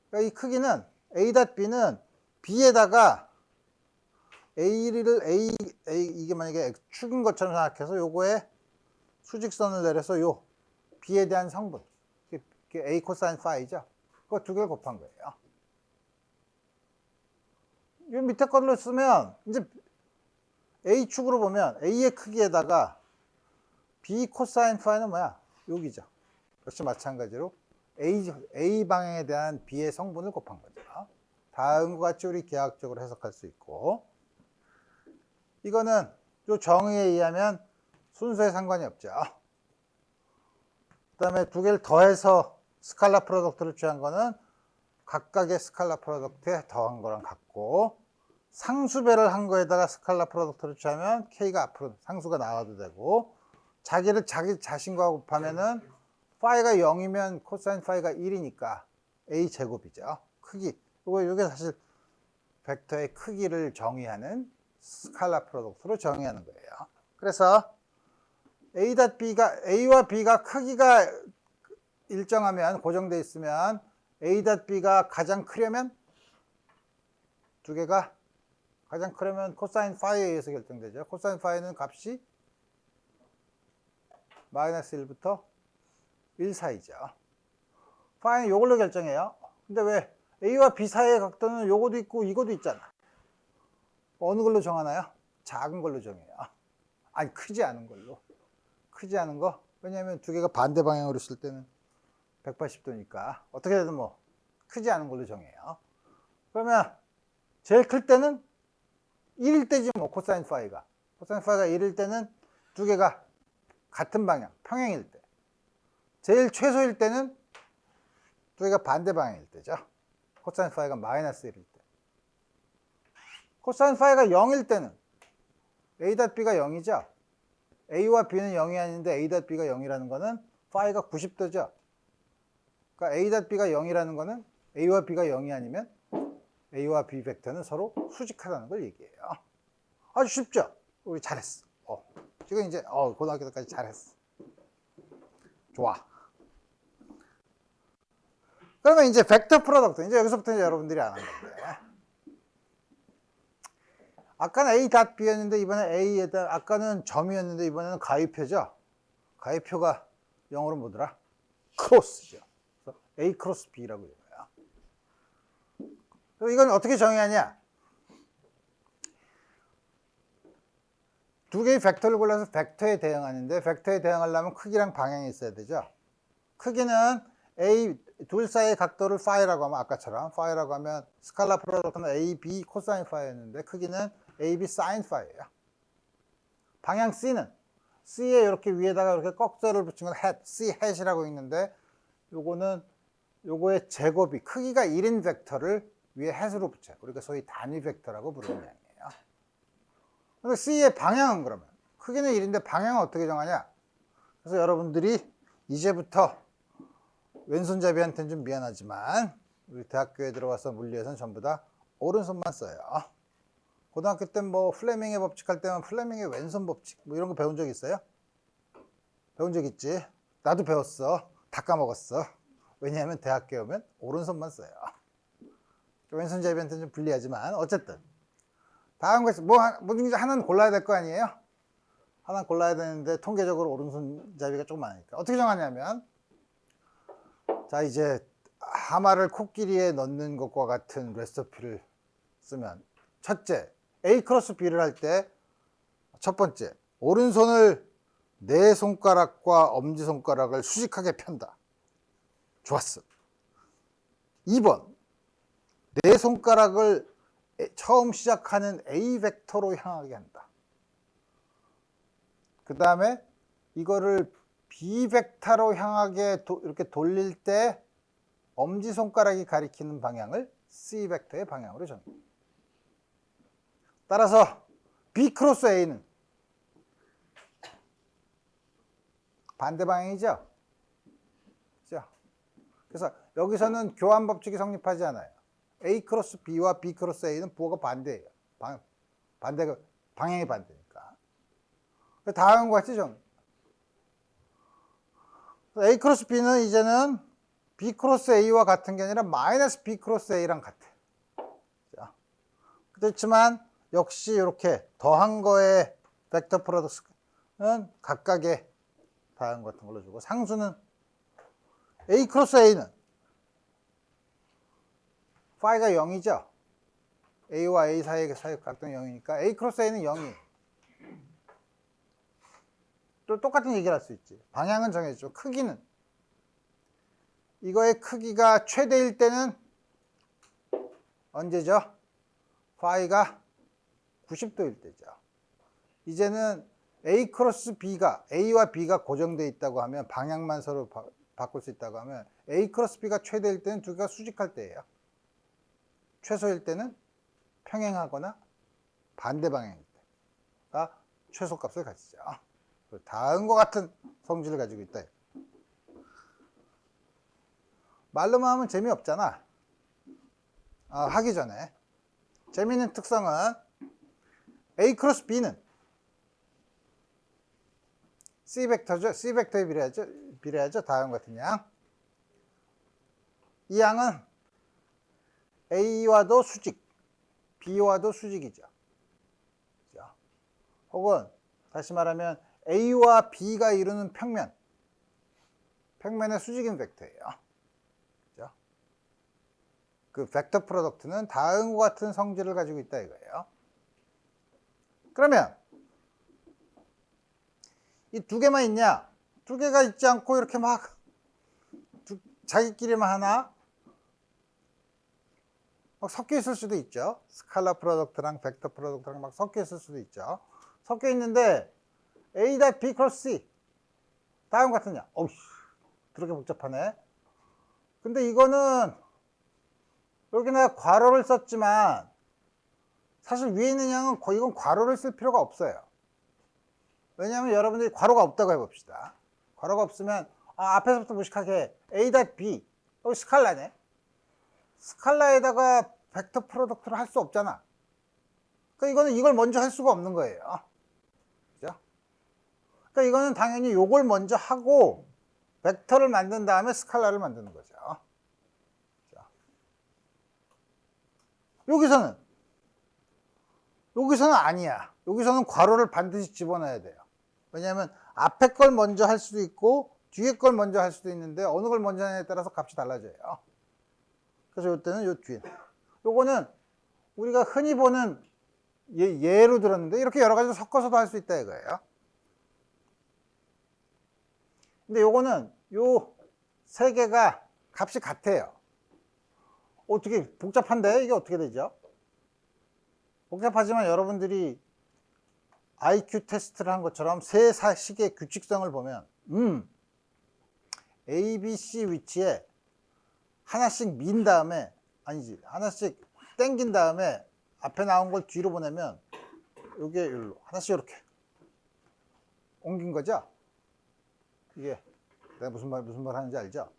그러니까 이 크기는 A.B는 B에다가 이게 만약에 축인 것처럼 생각해서 요거에 수직선을 내려서 요 B에 대한 성분, A 코사인 파이죠. 그거 두 개를 곱한 거예요. 이 밑에 걸로 쓰면 이제 A축으로 보면 A의 크기에다가 B 코사인 파이는 뭐야? 여기죠. 역시 마찬가지로 A 방향에 대한 B의 성분을 곱한 거죠. 다음과 같이 우리 기하학적으로 해석할 수 있고, 이거는 이 정의에 의하면 순서에 상관이 없죠. 그 다음에 두 개를 더해서 스칼라 프로덕트를 취한 거는 각각의 스칼라 프로덕트에 더한 거랑 같고, 상수배를 한 거에다가 스칼라 프로덕트를 취하면 K가 앞으로 상수가 나와도 되고, 자기 자신과 곱하면은 파이가 0이면 코사인 파이가 1이니까 A 제곱이죠. 크기. 이게 사실 벡터의 크기를 정의하는 스칼라 프로덕트로 정의하는 거예요. 그래서 A와 B가 크기가 일정하면, 고정되어 있으면 A.B가 가장 크려면, 두 개가 가장 크려면 코사인 파이에 의해서 결정되죠. 코사인 파이는 값이 마이너스 1부터 1 사이죠. 파이는 이걸로 결정해요. 근데 왜 A와 B 사이의 각도는 요거도 있고 이거도 있잖아. 어느 걸로 정하나요? 작은 걸로 정해요. 아니, 크지 않은 걸로. 크지 않은 거. 왜냐하면 두 개가 반대 방향으로 쓸 때는 180도니까 어떻게든 뭐 크지 않은 걸로 정해요. 그러면 제일 클 때는 1일 때지 뭐, 코사인 파이가. 코사인 파이가 1일 때는 두 개가 같은 방향, 평행일 때. 제일 최소일 때는 두 개가 반대 방향일 때죠. 코사인 파이가 마이너스 1일 때. 코사인 파이가 0일 때는 A.B가 0이죠. A와 B는 0이 아닌데 A.B가 0이라는 거는 파이가 90도죠. 그러니까 A.B가 0이라는 거는 A와 B가 0이 아니면 A와 B 벡터는 서로 수직하다는 걸 얘기해요. 아주 쉽죠? 우리 잘했어. 지금 이제 고등학교 때까지 잘했어. 좋아. 그러면 이제 벡터 프로덕트. 이제 여기서부터 이제 여러분들이 안 한 건데. 아까는 A.B였는데 이번에 A에다, 아까는 점이었는데 이번에는 가위표죠. 가위표가 영어로 뭐더라? 크로스죠. 그래서 A 크로스 B라고 해요. 이건 어떻게 정의하냐? 두 개의 벡터를 골라서 벡터에 대응하는데, 벡터에 대응하려면 크기랑 방향이 있어야 되죠. 크기는 A 둘 사이의 각도를 파이라고 하면, 아까처럼 파이라고 하면 스칼라 프로덕트는 AB 코사인 파이였는데 크기는 AB 사인 파이예요. 방향 C는 C에 이렇게 위에다가 이렇게 꺽쇠를 붙인 건 hat, C hat이라고 있는데, 요거는 요거의 제곱이 크기가 1인 벡터를 위에 hat으로 붙여요. 우리가 소위 단위 벡터라고 부르는 양이에요. 근데 C의 방향은 그러면 크기는 1인데 방향은 어떻게 정하냐? 그래서 여러분들이 이제부터 왼손잡이한테는 좀 미안하지만 우리 대학교에 들어와서 물리에서는 전부 다 오른손만 써요. 고등학교 때 뭐 플레밍의 법칙 할 때만 플레밍의 왼손 법칙 뭐 이런 거 배운 적 있어요? 배운 적 있지? 나도 배웠어. 다 까먹었어. 왜냐하면 대학교에 오면 오른손만 써요. 왼손잡이한테는 좀 불리하지만 어쨌든 다음 것이 뭐 중에 하나는 골라야 될 거 아니에요? 하나 골라야 되는데 통계적으로 오른손잡이가 조금 많으니까 어떻게 정하냐면, 자, 이제 하마를 코끼리에 넣는 것과 같은 레시피를 쓰면, 첫째, A 크로스 B를 할 때 첫 번째, 오른손을 네 손가락과 엄지손가락을 수직하게 편다. 좋았어. 2번, 네 손가락을 처음 시작하는 A 벡터로 향하게 한다. 그 다음에 이거를 B 벡터로 향하게 이렇게 돌릴 때 엄지손가락이 가리키는 방향을 C 벡터의 방향으로 정합니다. 따라서 B 크로스 A는 반대 방향이죠. 그래서 여기서는 교환 법칙이 성립하지 않아요. A 크로스 B와 B 크로스 A는 부호가 반대예요. 방향이 반대니까. 다음과 같이 좀. A 크로스 B는 이제는 B 크로스 A와 같은 게 아니라 마이너스 B 크로스 A랑 같아. 자, 그렇지만 역시 이렇게 더한 거의 벡터 프로덕트는 각각의 다음 같은 걸로 주고, 상수는 A 크로스 A는 파이가 0이죠. A와 A 사이의 각도는 0이니까 A 크로스 A는 0이에요. 또 똑같은 얘기를 할 수 있지. 방향은 정해졌죠. 크기는, 이거의 크기가 최대일 때는 언제죠? 파이가 90도일 때죠. 이제는 A 크로스 B가, A와 B가 고정되어 있다고 하면, 방향만 서로 바꿀 수 있다고 하면 A 크로스 B가 최대일 때는 두 개가 수직할 때예요. 최소일 때는 평행하거나 반대 방향일 때가 최소값을 가지죠. 다음과 같은 성질을 가지고 있다. 말로만 하면 재미없잖아. 하기 전에 재미있는 특성은 A 크로스 B는 C 벡터죠. C 벡터에 비례하죠. 다음과 같은 양. 이 양은 A와도 수직, B와도 수직이죠. 그죠? 혹은 다시 말하면 A와 B가 이루는 평면의 수직인 벡터예요. 그죠? 그 벡터 프로덕트는 다음과 같은 성질을 가지고 있다 이거예요. 그러면 이 두 개만 있냐? 두 개가 있지 않고 이렇게 막 자기끼리만 하나? 막 섞여 있을 수도 있죠. 스칼라 프로덕트랑 벡터 프로덕트랑 막 섞여 있을 수도 있죠. 섞여 있는데 A 닷 B 크로스 C 다음 같으냐? 어우, 그렇게 복잡하네. 근데 이거는 여기 내가 괄호를 썼지만 사실 위에 있는 양은 이건 괄호를 쓸 필요가 없어요. 왜냐하면 여러분들이 괄호가 없다고 해봅시다. 괄호가 없으면 앞에서부터 무식하게 A 닷 B 여기 스칼라네. 스칼라에다가 벡터 프로덕트를 할 수 없잖아. 그러니까 이거는 이걸 먼저 할 수가 없는 거예요. 그죠? 그러니까 이거는 당연히 요걸 먼저 하고 벡터를 만든 다음에 스칼라를 만드는 거죠. 자. 여기서는 아니야. 여기서는 괄호를 반드시 집어넣어야 돼요. 왜냐하면 앞에 걸 먼저 할 수도 있고 뒤에 걸 먼저 할 수도 있는데 어느 걸 먼저 하냐에 따라서 값이 달라져요. 그래서 이때는 요 뒤에 요거는 우리가 흔히 보는 예로 들었는데 이렇게 여러 가지로 섞어서도 할 수 있다 이거예요. 근데 요거는 요 세 개가 값이 같아요. 어떻게 복잡한데 이게 어떻게 되죠? 복잡하지만 여러분들이 IQ 테스트를 한 것처럼 세 식의 규칙성을 보면 A, B, C 위치에 하나씩 민 다음에 아니지 하나씩 땡긴 다음에 앞에 나온 걸 뒤로 보내면 요게 여기로 하나씩 이렇게 옮긴 거죠. 이게 내가 무슨 말 하는지 알죠?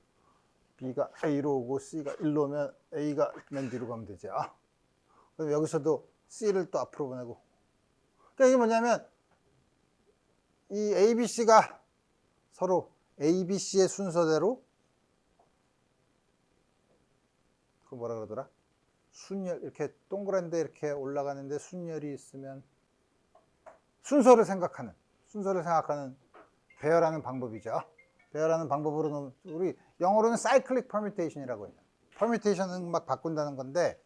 B가 A로 오고 C가 1로 오면 A가 맨 뒤로 가면 되죠. 그럼 여기서도 C를 또 앞으로 보내고. 그러니까 이게 뭐냐면 이 A, B, C가 서로 A, B, C의 순서대로 그 뭐라 그러더라? 순열 이렇게 동그란데 이렇게 올라가는데 순열이 있으면 순서를 생각하는 배열하는 방법이죠. 배열하는 방법으로는 우리 영어로는 사이클릭 퍼뮤테이션이라고 해요. 퍼뮤테이션은 막 바꾼다는 건데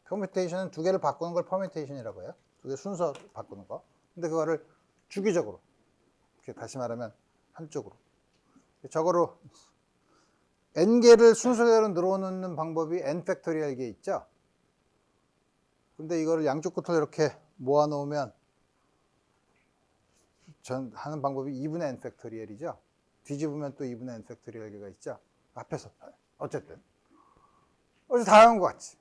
퍼뮤테이션은 두 개를 바꾸는 걸 퍼뮤테이션이라고 해요. 두 개 순서 바꾸는 거. 근데 그거를 주기적으로 이렇게 다시 말하면 한쪽으로 저거로 n개를 순서대로 늘어놓는 방법이 n 팩토리얼 게 있죠. 근데 이거를 양쪽 끝을 이렇게 모아 놓으면 전 하는 방법이 2분의 n 팩토리얼이죠. 뒤집으면 또 2분의 n 팩토리얼 개가 있죠. 앞에서 어쨌든 어제 다 한 것 같지.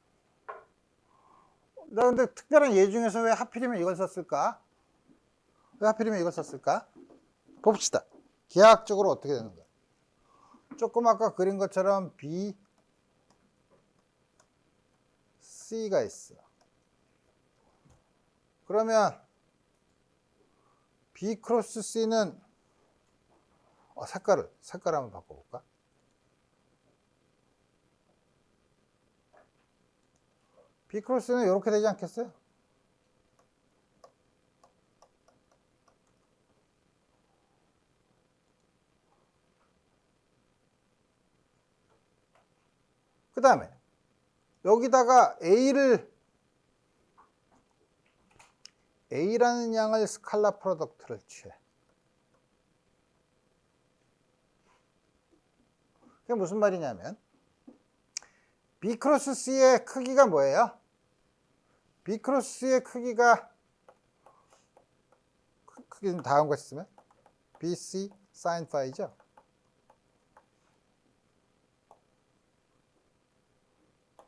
나 근데 특별한 예 중에서 왜 하필이면 이걸 썼을까? 봅시다. 기하학적으로 어떻게 되는 거야? 조금 아까 그린 것처럼 B, C가 있어. 그러면 B 크로스 C는 색깔을 한번 바꿔볼까? B 크로스는 이렇게 되지 않겠어요? 그 다음에 여기다가 A라는 양을 스칼라 프로덕트를 취해. 그게 무슨 말이냐면 B 크로스 C의 크기가 뭐예요? B 크로스 C의 크기는 다음과 같이 쓰면 BC sin 파이죠.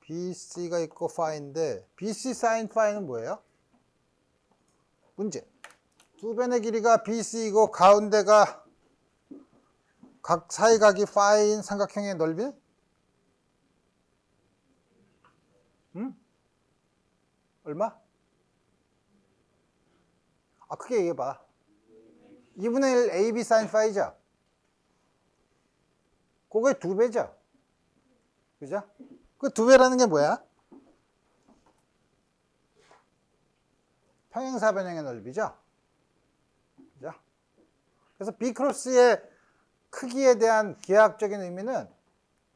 BC가 있고 파인데 BC sin 파이는 뭐예요? 문제. 두 변의 길이가 BC이고 가운데가 각 사이각이 파이인 삼각형의 넓이? 얼마? 크게 얘기해봐. 2분의 1 AB sin 파이죠? 그거의 2배죠? 그죠? 그 2배라는 게 뭐야? 평행사변형의 넓이죠? 그죠? 그래서 B 크로스의 크기에 대한 기하학적인 의미는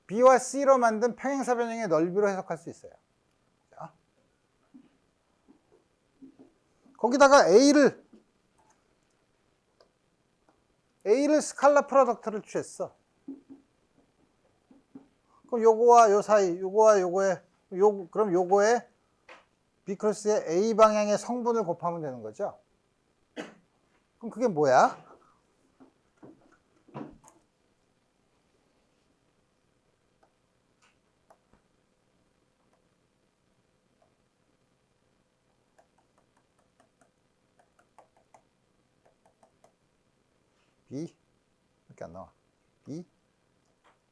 B와 C로 만든 평행사변형의 넓이로 해석할 수 있어요. 그죠? 거기다가 A를 스칼라 프로덕트를 취했어. 그럼 요거와 요 사이, 요거와 요거의, 그럼 요거에 B 크로스의 A 방향의 성분을 곱하면 되는 거죠. 그럼 그게 뭐야? B 이렇게 안 나와. B,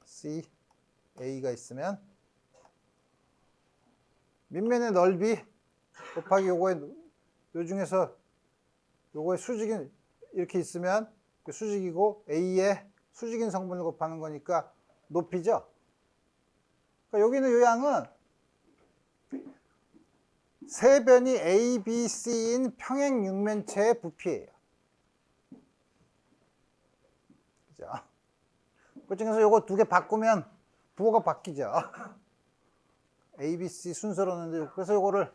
C, A가 있으면 밑면의 넓이 곱하기 요거의 요 중에서 요거의 수직인 이렇게 있으면 그 수직이고 A의 수직인 성분을 곱하는 거니까 높이죠. 그러니까 여기는 요 양은 세 변이 A, B, C인 평행 육면체의 부피예요. 그죠? 그 중에서 요거 두 개 바꾸면 부호가 바뀌죠. A, B, C 순서로 넣는데 그래서 요거를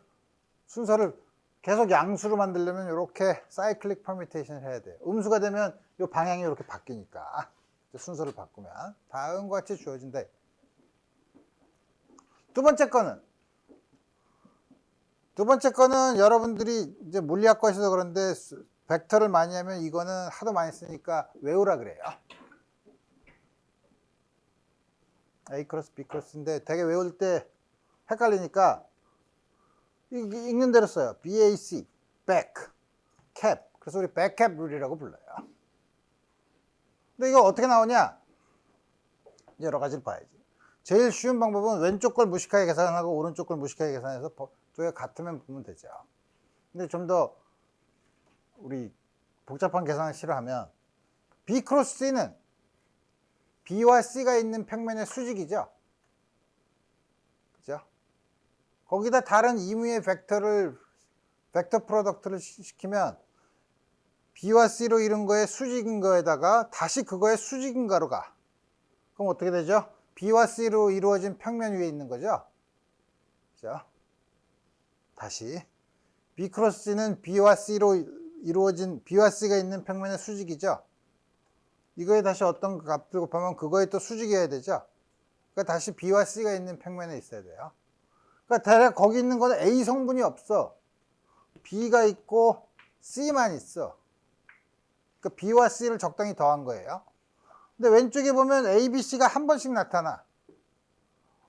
순서를 계속 양수로 만들려면 이렇게 사이클릭 퍼뮤테이션을 해야 돼요. 음수가 되면 이 방향이 이렇게 바뀌니까 순서를 바꾸면 다음과 같이 주어진다. 두 번째 거는 여러분들이 이제 물리학과에서 그런데 벡터를 많이 하면 이거는 하도 많이 쓰니까 외우라 그래요. A 크로스 B 크로스인데 되게 외울 때 헷갈리니까 읽는 대로 써요. BAC, back, cap. 그래서 우리 backcap 룰이라고 불러요. 근데 이거 어떻게 나오냐? 여러 가지를 봐야지. 제일 쉬운 방법은 왼쪽 걸 무식하게 계산하고 오른쪽 걸 무식하게 계산해서 두 개 같으면 보면 되죠. 근데 좀 더 우리 복잡한 계산을 싫어하면 B 크로스 C는 B와 C가 있는 평면의 수직이죠. 그죠? 거기다 다른 이무의 벡터 프로덕트를 시키면 B와 C로 이룬 거에 수직인 거에다가 다시 그거에 수직인 가로 가. 그럼 어떻게 되죠? B와 C로 이루어진 평면 위에 있는 거죠. 그죠? 다시 B 크로스 C는 B와 C로 이루어진 B와 C가 있는 평면의 수직이죠. 이거에 다시 어떤 값들 곱하면 그거에 또 수직이어야 되죠. 그러니까 다시 B와 C가 있는 평면에 있어야 돼요. 그러니까 대략 거기 있는 거는 A 성분이 없어. B가 있고 C만 있어. 그러니까 B와 C를 적당히 더한 거예요. 근데 왼쪽에 보면 A, B, C가 한 번씩 나타나.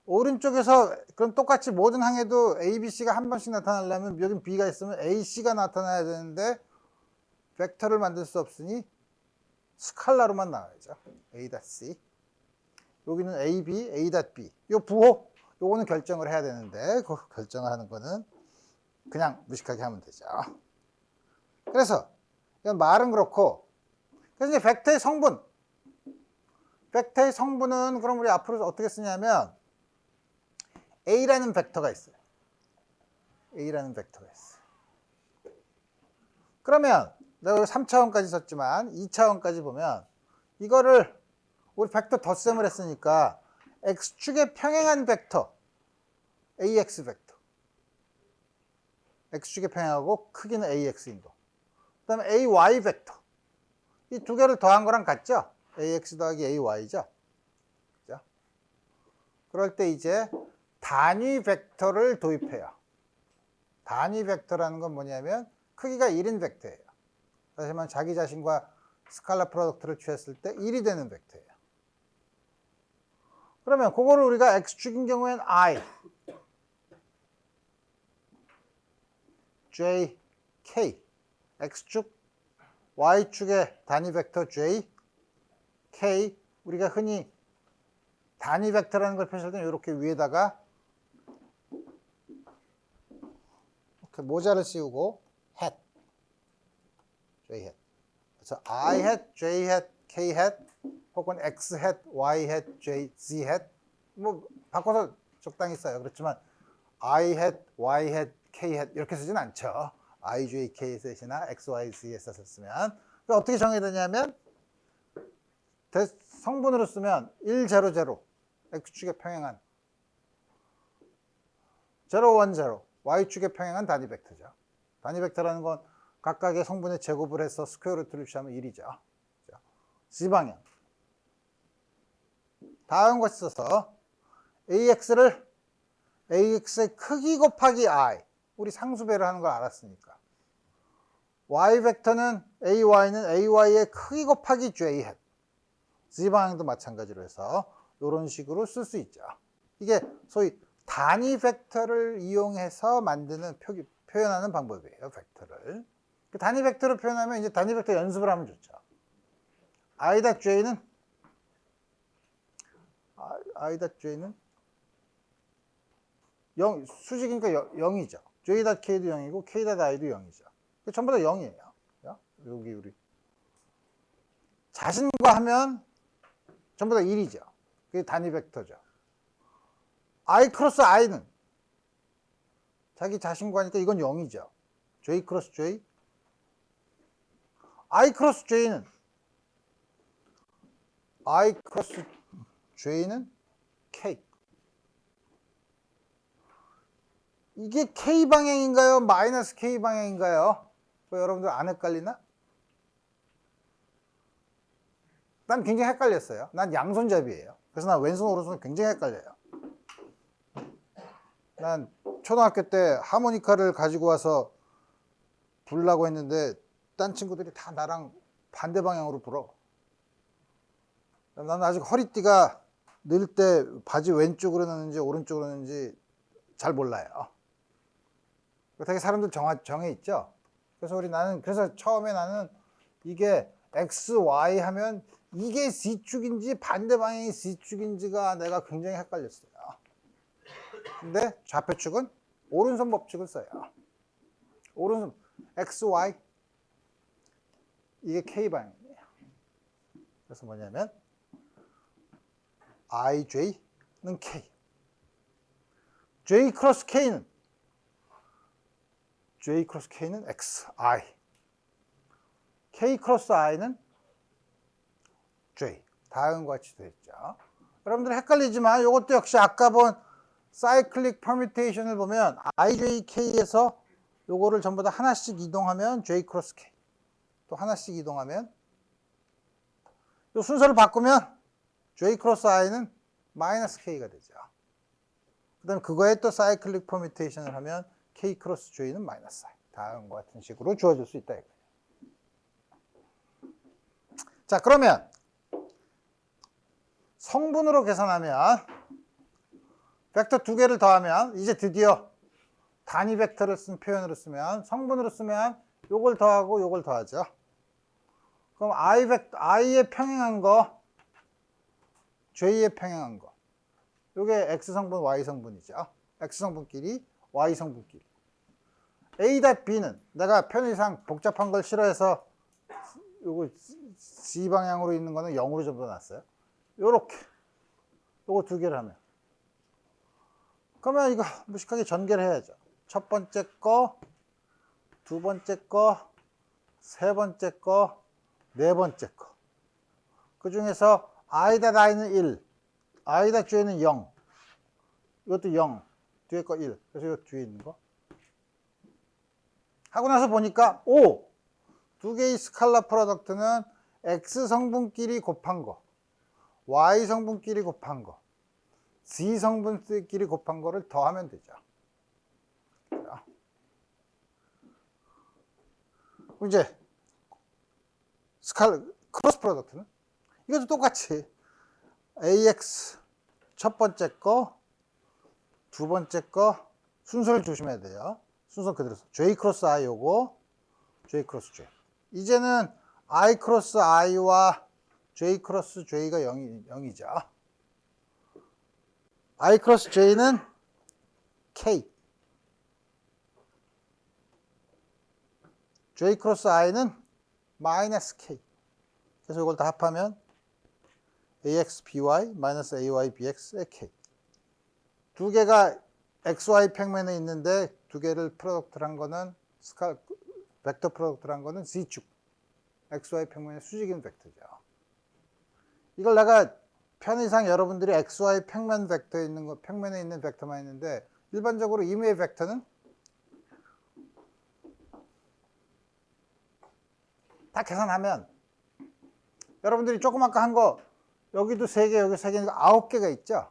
오른쪽에서 그럼 똑같이 모든 항에도 A, B, C가 한 번씩 나타나려면 여기 B가 있으면 A, C가 나타나야 되는데 벡터를 만들 수 없으니 스칼라로만 나와야죠. A.C. 여기는 A, B, A.B. 요 부호, 요거는 결정을 해야 되는데 그 결정을 하는 거는 그냥 무식하게 하면 되죠. 그래서 이건 말은 그렇고 그래서 이제 벡터의 성분은 그럼 우리 앞으로 어떻게 쓰냐면 A라는 벡터가 있어요. A라는 벡터가 있어요. 그러면 내가 3차원까지 썼지만 2차원까지 보면 이거를 우리 벡터 덧셈을 했으니까 x축에 평행한 벡터 ax 벡터 x축에 평행하고 크기는 ax인 거. 그 다음에 ay 벡터 이 두 개를 더한 거랑 같죠? ax 더하기 ay죠. 그죠? 그럴 때 이제 단위 벡터를 도입해요. 단위 벡터라는 건 뭐냐면 크기가 1인 벡터예요. 다시 말하면 자기 자신과 스칼라 프로덕트를 취했을 때 1이 되는 벡터예요. 그러면 그거를 우리가 x축인 경우에는 I, J, K, x축, y축의 단위 벡터 J, K, 우리가 흔히 단위 벡터라는 걸 표시할 때는 이렇게 위에다가 이렇게 모자를 씌우고 hat, j hat. 그래서 I hat, j hat, k hat 혹은 x hat, y hat, j, z hat 뭐 바꿔서 적당히 써요. 그렇지만 I hat, y hat, k hat 이렇게 쓰진 않죠. I, j, k 셋이나 x, y, z 에서 썼으면 어떻게 정해야 되냐면 성분으로 쓰면 1, 0, 0 x축에 평행한 0, 1, 0 y축에 평행한 단위 벡터죠. 단위 벡터라는 건 각각의 성분의 제곱을 해서 스퀘어 루트를 취하면 1이죠. Z방향. 다음과 같이 써서 AX를 AX의 크기 곱하기 I. 우리 상수배를 하는 걸 알았으니까. Y 벡터는 AY는 AY의 크기 곱하기 J hat. Z방향도 마찬가지로 해서 이런 식으로 쓸 수 있죠. 이게 소위 단위 벡터를 이용해서 만드는 표현하는 방법이에요. 벡터를. 단위 벡터로 표현하면 이제 단위 벡터 연습을 하면 좋죠. I.J는 수직이니까 0이죠. J.K도 0이고 K.I도 0이죠. 전부 다 0이에요. 여기 우리 자신과 하면 전부 다 1이죠. 그게 단위 벡터죠. I 크로스 I는 자기 자신과 하니까 이건 0이죠. J 크로스 J. I 크로스 J는 K. 이게 K 방향인가요? 마이너스 K 방향인가요? 여러분들 안 헷갈리나? 난 굉장히 헷갈렸어요. 난 양손잡이에요. 그래서 난 왼손 오른손 굉장히 헷갈려요. 난 초등학교 때 하모니카를 가지고 와서 부르려고 했는데 딴 친구들이 다 나랑 반대 방향으로 불어. 나는 아직 허리띠가 늘 때 바지 왼쪽으로 넣는지 오른쪽으로 넣는지 잘 몰라요. 되게 사람들 정해 있죠. 그래서 그래서 처음에 나는 이게 X, Y 하면 이게 Z축인지 반대 방향이 Z축인지가 내가 굉장히 헷갈렸어요. 근데 좌표축은 오른손 법칙을 써요. 오른손 X, Y 이게 K 방향이에요. 그래서 뭐냐면 I, J는 K. J 크로스 K는 X, I. K 크로스 I는 J. 다음과 같이 되어 있죠. 여러분들 헷갈리지만 이것도 역시 아까 본 사이클릭 퍼뮤테이션을 보면 IJK에서 요거를 전부 다 하나씩 이동하면 J 크로스 K. 또 하나씩 이동하면 요 순서를 바꾸면 J 크로스 I는 마이너스 K가 되죠. 그 다음에 그거에 또 사이클릭 퍼뮤테이션을 하면 K 크로스 J는 마이너스 I. 다음과 같은 식으로 주어질 수 있다 이거예요. 자, 그러면 성분으로 계산하면 벡터 두 개를 더하면 이제 드디어 단위 벡터를 쓴 표현으로 쓰면 성분으로 쓰면 요걸 더하고 요걸 더하죠. 그럼 I에 평행한 거 J에 평행한 거 요게 X성분, Y성분이죠. X성분끼리, Y성분끼리. A.B는 내가 편의상 복잡한 걸 싫어해서 요거 Z방향으로 있는 거는 0으로 전부 놨어요. 요렇게 요거 두 개를 하면 그러면 이거 무식하게 전개를 해야죠. 첫 번째 거, 두 번째 거, 세 번째 거, 네 번째 거. 그 중에서 I.I는 1, I.J는 0. 이것도 0. 뒤에 거 1. 그래서 이 뒤에 있는 거. 하고 나서 보니까 두 개의 스칼라 프로덕트는 X 성분끼리 곱한 거, Y 성분끼리 곱한 거, Z 성분끼리 곱한 거를 더하면 되죠. 자. 이제 크로스 프로덕트는 이것도 똑같이 AX 첫 번째 거, 두 번째 거 순서를 조심해야 돼요. 순서 그대로 써. J 크로스 I 요거, J 크로스 J. 이제는 I 크로스 I와 j 크로스 j가 0이죠. I 크로스 j는 k, j 크로스 i는 마이너스 k. 그래서 이걸 다 합하면 ax by 마이너스 ay bx의 k. 두 개가 xy 평면에 있는데 두 개를 프로덕트를 한 거는 벡터 프로덕트를 한 거는 z축. xy 평면의 수직인 벡터죠. 이걸 내가 편의상 여러분들이 xy 평면 벡터에 있는 거, 평면에 있는 벡터만 있는데 일반적으로 임의의 벡터는 다 계산하면 여러분들이 조금 아까 한 거 여기도 3개, 여기 3개니까 9개가 있죠.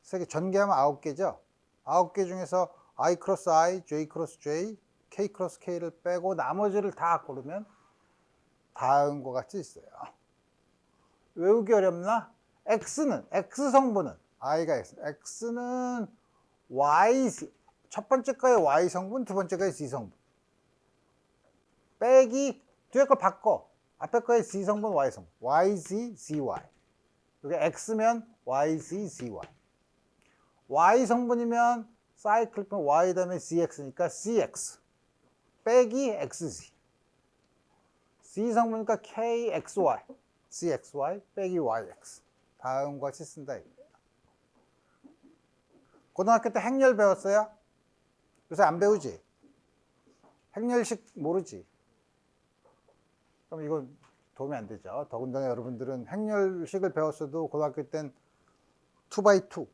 3개 전개하면 9개죠. 9개 중에서 I 크로스 I, J 크로스 J, K 크로스 K를 빼고 나머지를 다 고르면 다음과 같이 있어요. 외우기 어렵나? X는, X 성분은, I가 X는 Y, 첫 번째 거에 Y 성분, 두 번째 거에 Z 성분. 빼기, 뒤에 걸 바꿔. 앞에 거에 Z 성분, Y 성분. YZ, ZY. 여기 X면 YZ, ZY. Y 성분이면 사이클 Y 다음에 ZX니까 CX. 빼기 XZ. Z 성분이니까 KXY. CXY 빼기 YX. 다음과 같이 쓴다 이거예요. 고등학교 때 행렬 배웠어요? 요새 안 배우지? 행렬식 모르지? 그럼 이건 도움이 안 되죠. 더군다나 여러분들은 행렬식을 배웠어도 고등학교 땐 2x2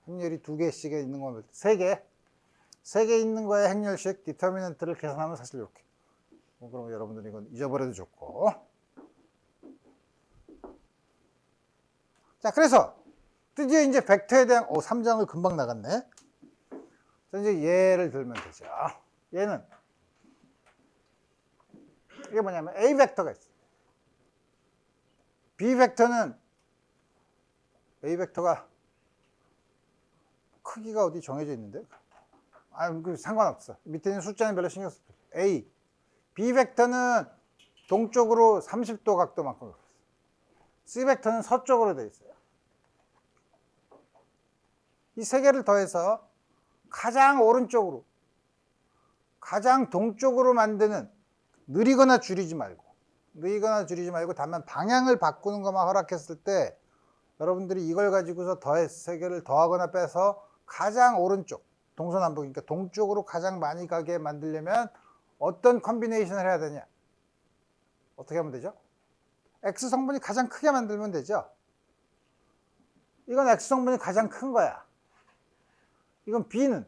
행렬이 2개씩 있는 거면 3개 3개 있는 거에 행렬식 디터미넌트를 계산하면 사실 이렇게 그럼 여러분들 이건 잊어버려도 좋고. 자, 그래서 드디어 이제 벡터에 대한 3장을 금방 나갔네. 자, 이제 예를 들면 되죠. 얘는 이게 뭐냐면 A 벡터가 있어요. B 벡터는 A 벡터가 크기가 어디 정해져 있는데? 그 상관없어. 밑에 있는 숫자는 별로 신경 쓸 필요 없어. A. B 벡터는 동쪽으로 30도 각도만큼. C 벡터는 서쪽으로 되어 있어요. 이 세 개를 더해서 가장 오른쪽으로, 가장 동쪽으로 만드는 느리거나 줄이지 말고 다만 방향을 바꾸는 것만 허락했을 때 여러분들이 이걸 가지고서 세 개를 더하거나 빼서 가장 오른쪽, 동서남북이니까 동쪽으로 가장 많이 가게 만들려면 어떤 컨비네이션을 해야 되냐? 어떻게 하면 되죠? X 성분이 가장 크게 만들면 되죠? 이건 X 성분이 가장 큰 거야. 이건 B는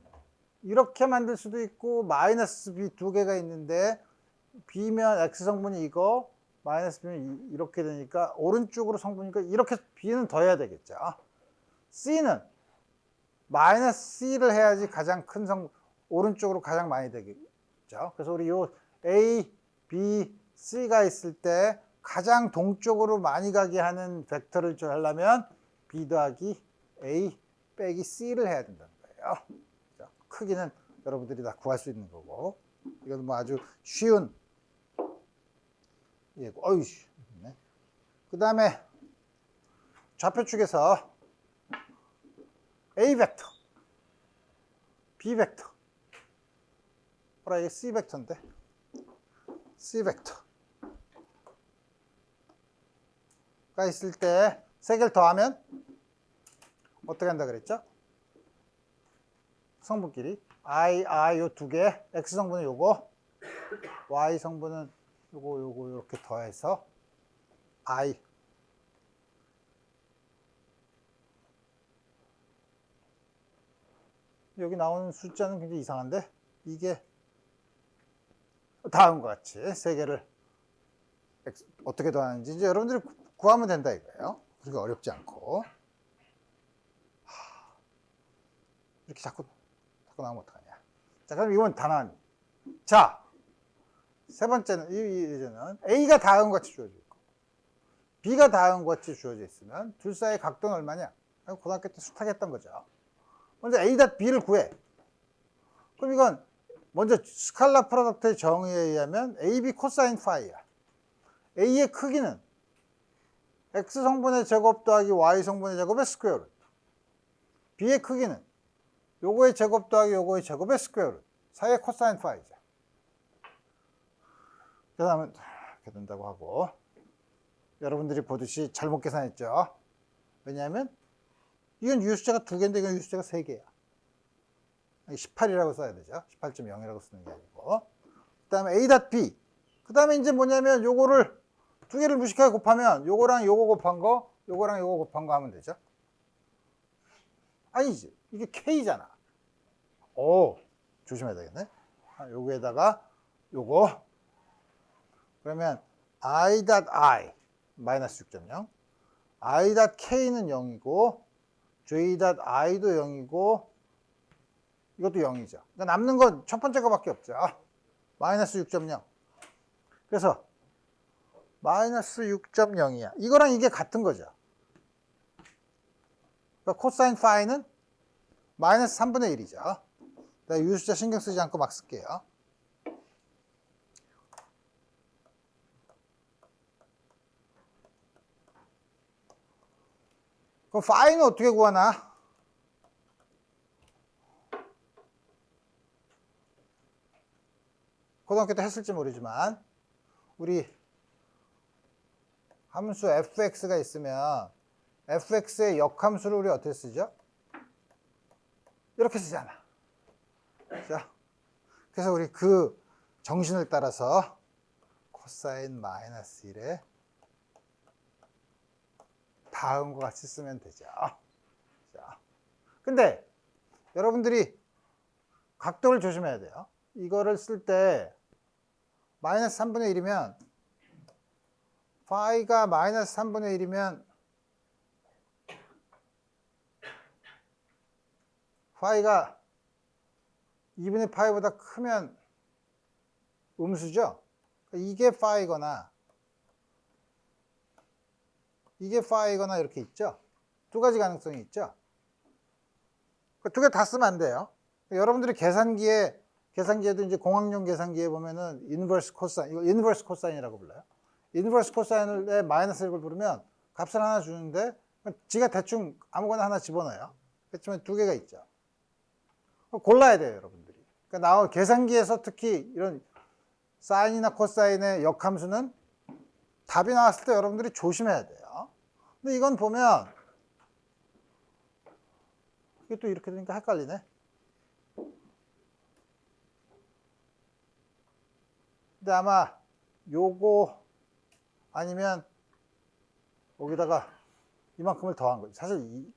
이렇게 만들 수도 있고 마이너스 B 두 개가 있는데 B면 X 성분이 이거, 마이너스 B면 이렇게 되니까 오른쪽으로 성분이니까 이렇게 B는 더해야 되겠죠. C는 마이너스 C를 해야지 가장 큰 성분, 오른쪽으로 가장 많이 되겠죠. 그래서 우리 요 A, B, C가 있을 때 가장 동쪽으로 많이 가게 하는 벡터를 하려면 B 더하기 A 빼기 C를 해야 된다는 거예요. 크기는 여러분들이 다 구할 수 있는 거고, 이건 뭐 아주 쉬운 예고. 어이씨. 네. 그 다음에 좌표축에서 A 벡터, B 벡터, 뭐라 이게 C 벡터인데, C 벡터가 있을 때 세 개를 더하면 어떻게 한다 그랬죠? 성분끼리 I 요 두 개, X 성분은 요거, Y 성분은 요거 이렇게 더해서 I 여기 나오는 숫자는 굉장히 이상한데 이게 다음과 같이 세 개를 어떻게 더하는지 이제 여러분들이 구하면 된다 이거예요. 그렇게 어렵지 않고. 이렇게 자꾸 나오면 어떡하냐. 자, 그럼 이건 다 나왔네. 자, 세 번째는 이제는 A가 다음과 같이 주어져 있고 B가 다음과 같이 주어져 있으면 둘 사이의 각도는 얼마냐? 고등학교 때 수탁했던 거죠. 먼저 A 닷 B를 구해. 그럼 이건 먼저 스칼라 프로덕트의 정의에 의하면 AB 코사인 파이야. A의 크기는 x 성분의 제곱 더하기 y 성분의 제곱의 스퀘어 루트. b의 크기는 요거의 제곱 더하기 요거의 제곱의 스퀘어 루트. 사이의 코사인 파이죠. 계산하면 이렇게 된다고 하고, 여러분들이 보듯이 잘못 계산했죠. 왜냐하면 이건 유수자가 2개인데 이건 유수자가 3개야. 18이라고 써야 되죠. 18.0이라고 쓰는 게 아니고. 그 다음에 a.b. 그 다음에 이제 뭐냐면 요거를 2개를 무식하게 곱하면 요거랑 요거 곱한 거, 요거랑 요거 곱한 거 하면 되죠. 아니지. 이게 k잖아. 오, 조심해야 되겠네. 요거에다가 요거. 그러면 i.i 마이너스 6.0. i.k는 0이고 j.i도 0이고 이것도 0이죠. 그러니까 남는 건 첫 번째 거밖에 없죠. 마이너스 6.0. 그래서 마이너스 6.0이야. 이거랑 이게 같은 거죠. 그러니까 코사인 파이는 마이너스 3분의 1이죠. 내가 유수자 신경 쓰지 않고 막 쓸게요. 그럼 파이는 어떻게 구하나? 고등학교 때 했을지 모르지만 우리 함수 fx가 있으면 fx의 역함수를 우리 어떻게 쓰죠? 이렇게 쓰잖아. 자, 그래서 우리 그 정신을 따라서 코사인 마이너스 1에 다음과 같이 쓰면 되죠. 자, 근데 여러분들이 각도를 조심해야 돼요. 이거를 쓸 때 마이너스 3분의 1이면 파이가 마이너스 3분의 1이면 파이가 2분의 파이보다 크면 음수죠. 이게 파이거나 이게 파이거나 이렇게 있죠. 두 가지 가능성이 있죠. 두 개 다 쓰면 안 돼요. 여러분들이 계산기에도 이제 공학용 계산기에 보면은 인버스 코사인, 이거 인버스 코사인이라고 불러요. 인버스 코사인에 마이너스 1을 부르면 값을 하나 주는데 지가 대충 아무거나 하나 집어넣어요. 그렇지만 두 개가 있죠. 골라야 돼요, 여러분들이. 그러니까 계산기에서 특히 이런 사인이나 코사인의 역함수는 답이 나왔을 때 여러분들이 조심해야 돼요. 근데 이건 보면 이게 또 이렇게 되니까 헷갈리네. 근데 아마 요거 아니면 여기다가 이만큼을 더한 거지. 사실 이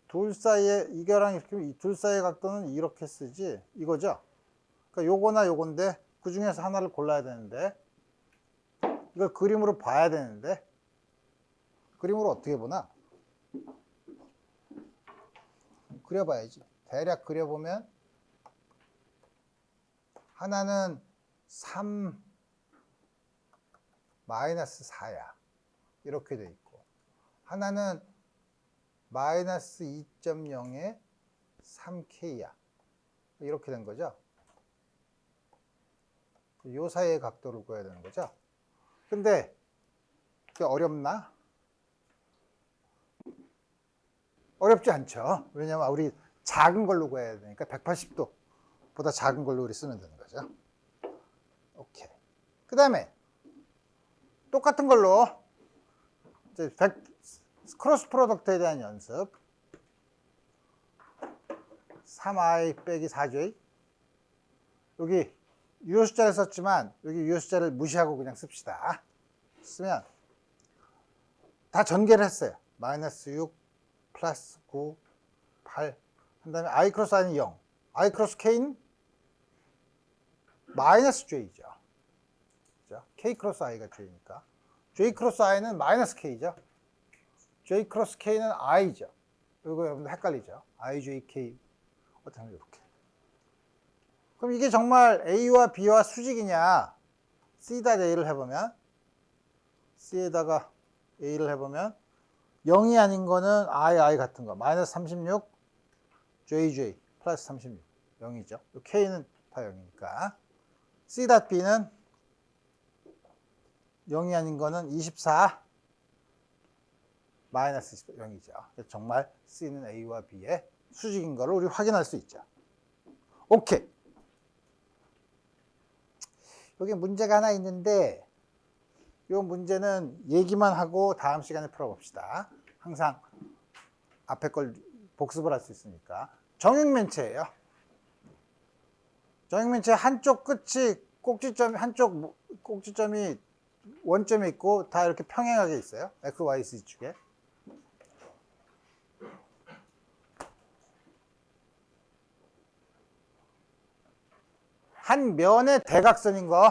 둘 사이에 이거랑 이렇게 이 둘 사이의 각도는 이렇게 쓰지 이거죠. 그러니까 요거나 요건데 그 중에서 하나를 골라야 되는데 이걸 그림으로 봐야 되는데 그림으로 어떻게 보나? 그려봐야지. 대략 그려보면 하나는 3 마이너스 4야. 이렇게 돼 있고 하나는 마이너스 2.0에 3K야. 이렇게 된 거죠. 요 사이의 각도를 구해야 되는 거죠. 근데 그게 어렵나? 어렵지 않죠. 왜냐면 우리 작은 걸로 구해야 되니까 180도 보다 작은 걸로 우리 쓰면 되는 거죠. 오케이. 그 다음에 똑같은 걸로 이제 크로스 프로덕트에 대한 연습. 3i 빼기 4j. 여기 유효숫자를 썼지만 여기 유효숫자를 무시하고 그냥 씁시다. 쓰면 다 전개를 했어요. 마이너스 6 플러스 9 8 한 다음에 i 크로스 i는 0, i 크로스 k는 마이너스 j죠. 그죠? k 크로스 i가 j니까 j 크로스 i는 마이너스 k죠. j 크로스 k는 i죠. 이거 여러분들 헷갈리죠? i, j, k 어떻게 하면 이렇게. 그럼 이게 정말 a와 b와 수직이냐? c.a를 해보면 c에다가 a를 해보면 0이 아닌 거는 i 같은 거 마이너스 36 jj 플러스 36 0이죠. k는 다 0이니까 c.b는 0이 아닌 거는 24 마이너스 0이죠. 정말 C는 A와 B의 수직인 거를 우리 확인할 수 있죠. 오케이. 여기 문제가 하나 있는데 이 문제는 얘기만 하고 다음 시간에 풀어봅시다. 항상 앞에 걸 복습을 할 수 있으니까. 정육면체예요. 정육면체 한쪽 끝이 꼭지점이 한쪽 꼭지점이 원점이 있고 다 이렇게 평행하게 있어요. X, Y, Z 축에. 한 면의 대각선인 거.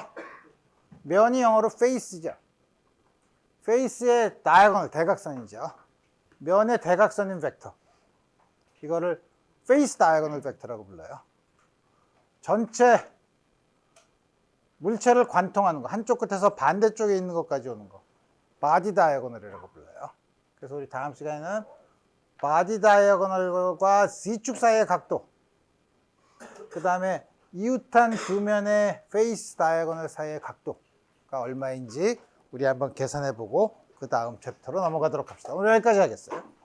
면이 영어로 face죠. face의 diagonal, 대각선이죠. 면의 대각선인 벡터. 이거를 face diagonal 벡터라고 불러요. 전체 물체를 관통하는 거, 한쪽 끝에서 반대쪽에 있는 것까지 오는 거, body diagonal이라고 불러요. 그래서 우리 다음 시간에는 body diagonal과 Z축 사이의 각도, 그 다음에 이웃한 두 면의 face diagonal 사이의 각도가 얼마인지 우리 한번 계산해보고 그 다음 챕터로 넘어가도록 합시다. 오늘 여기까지 하겠어요.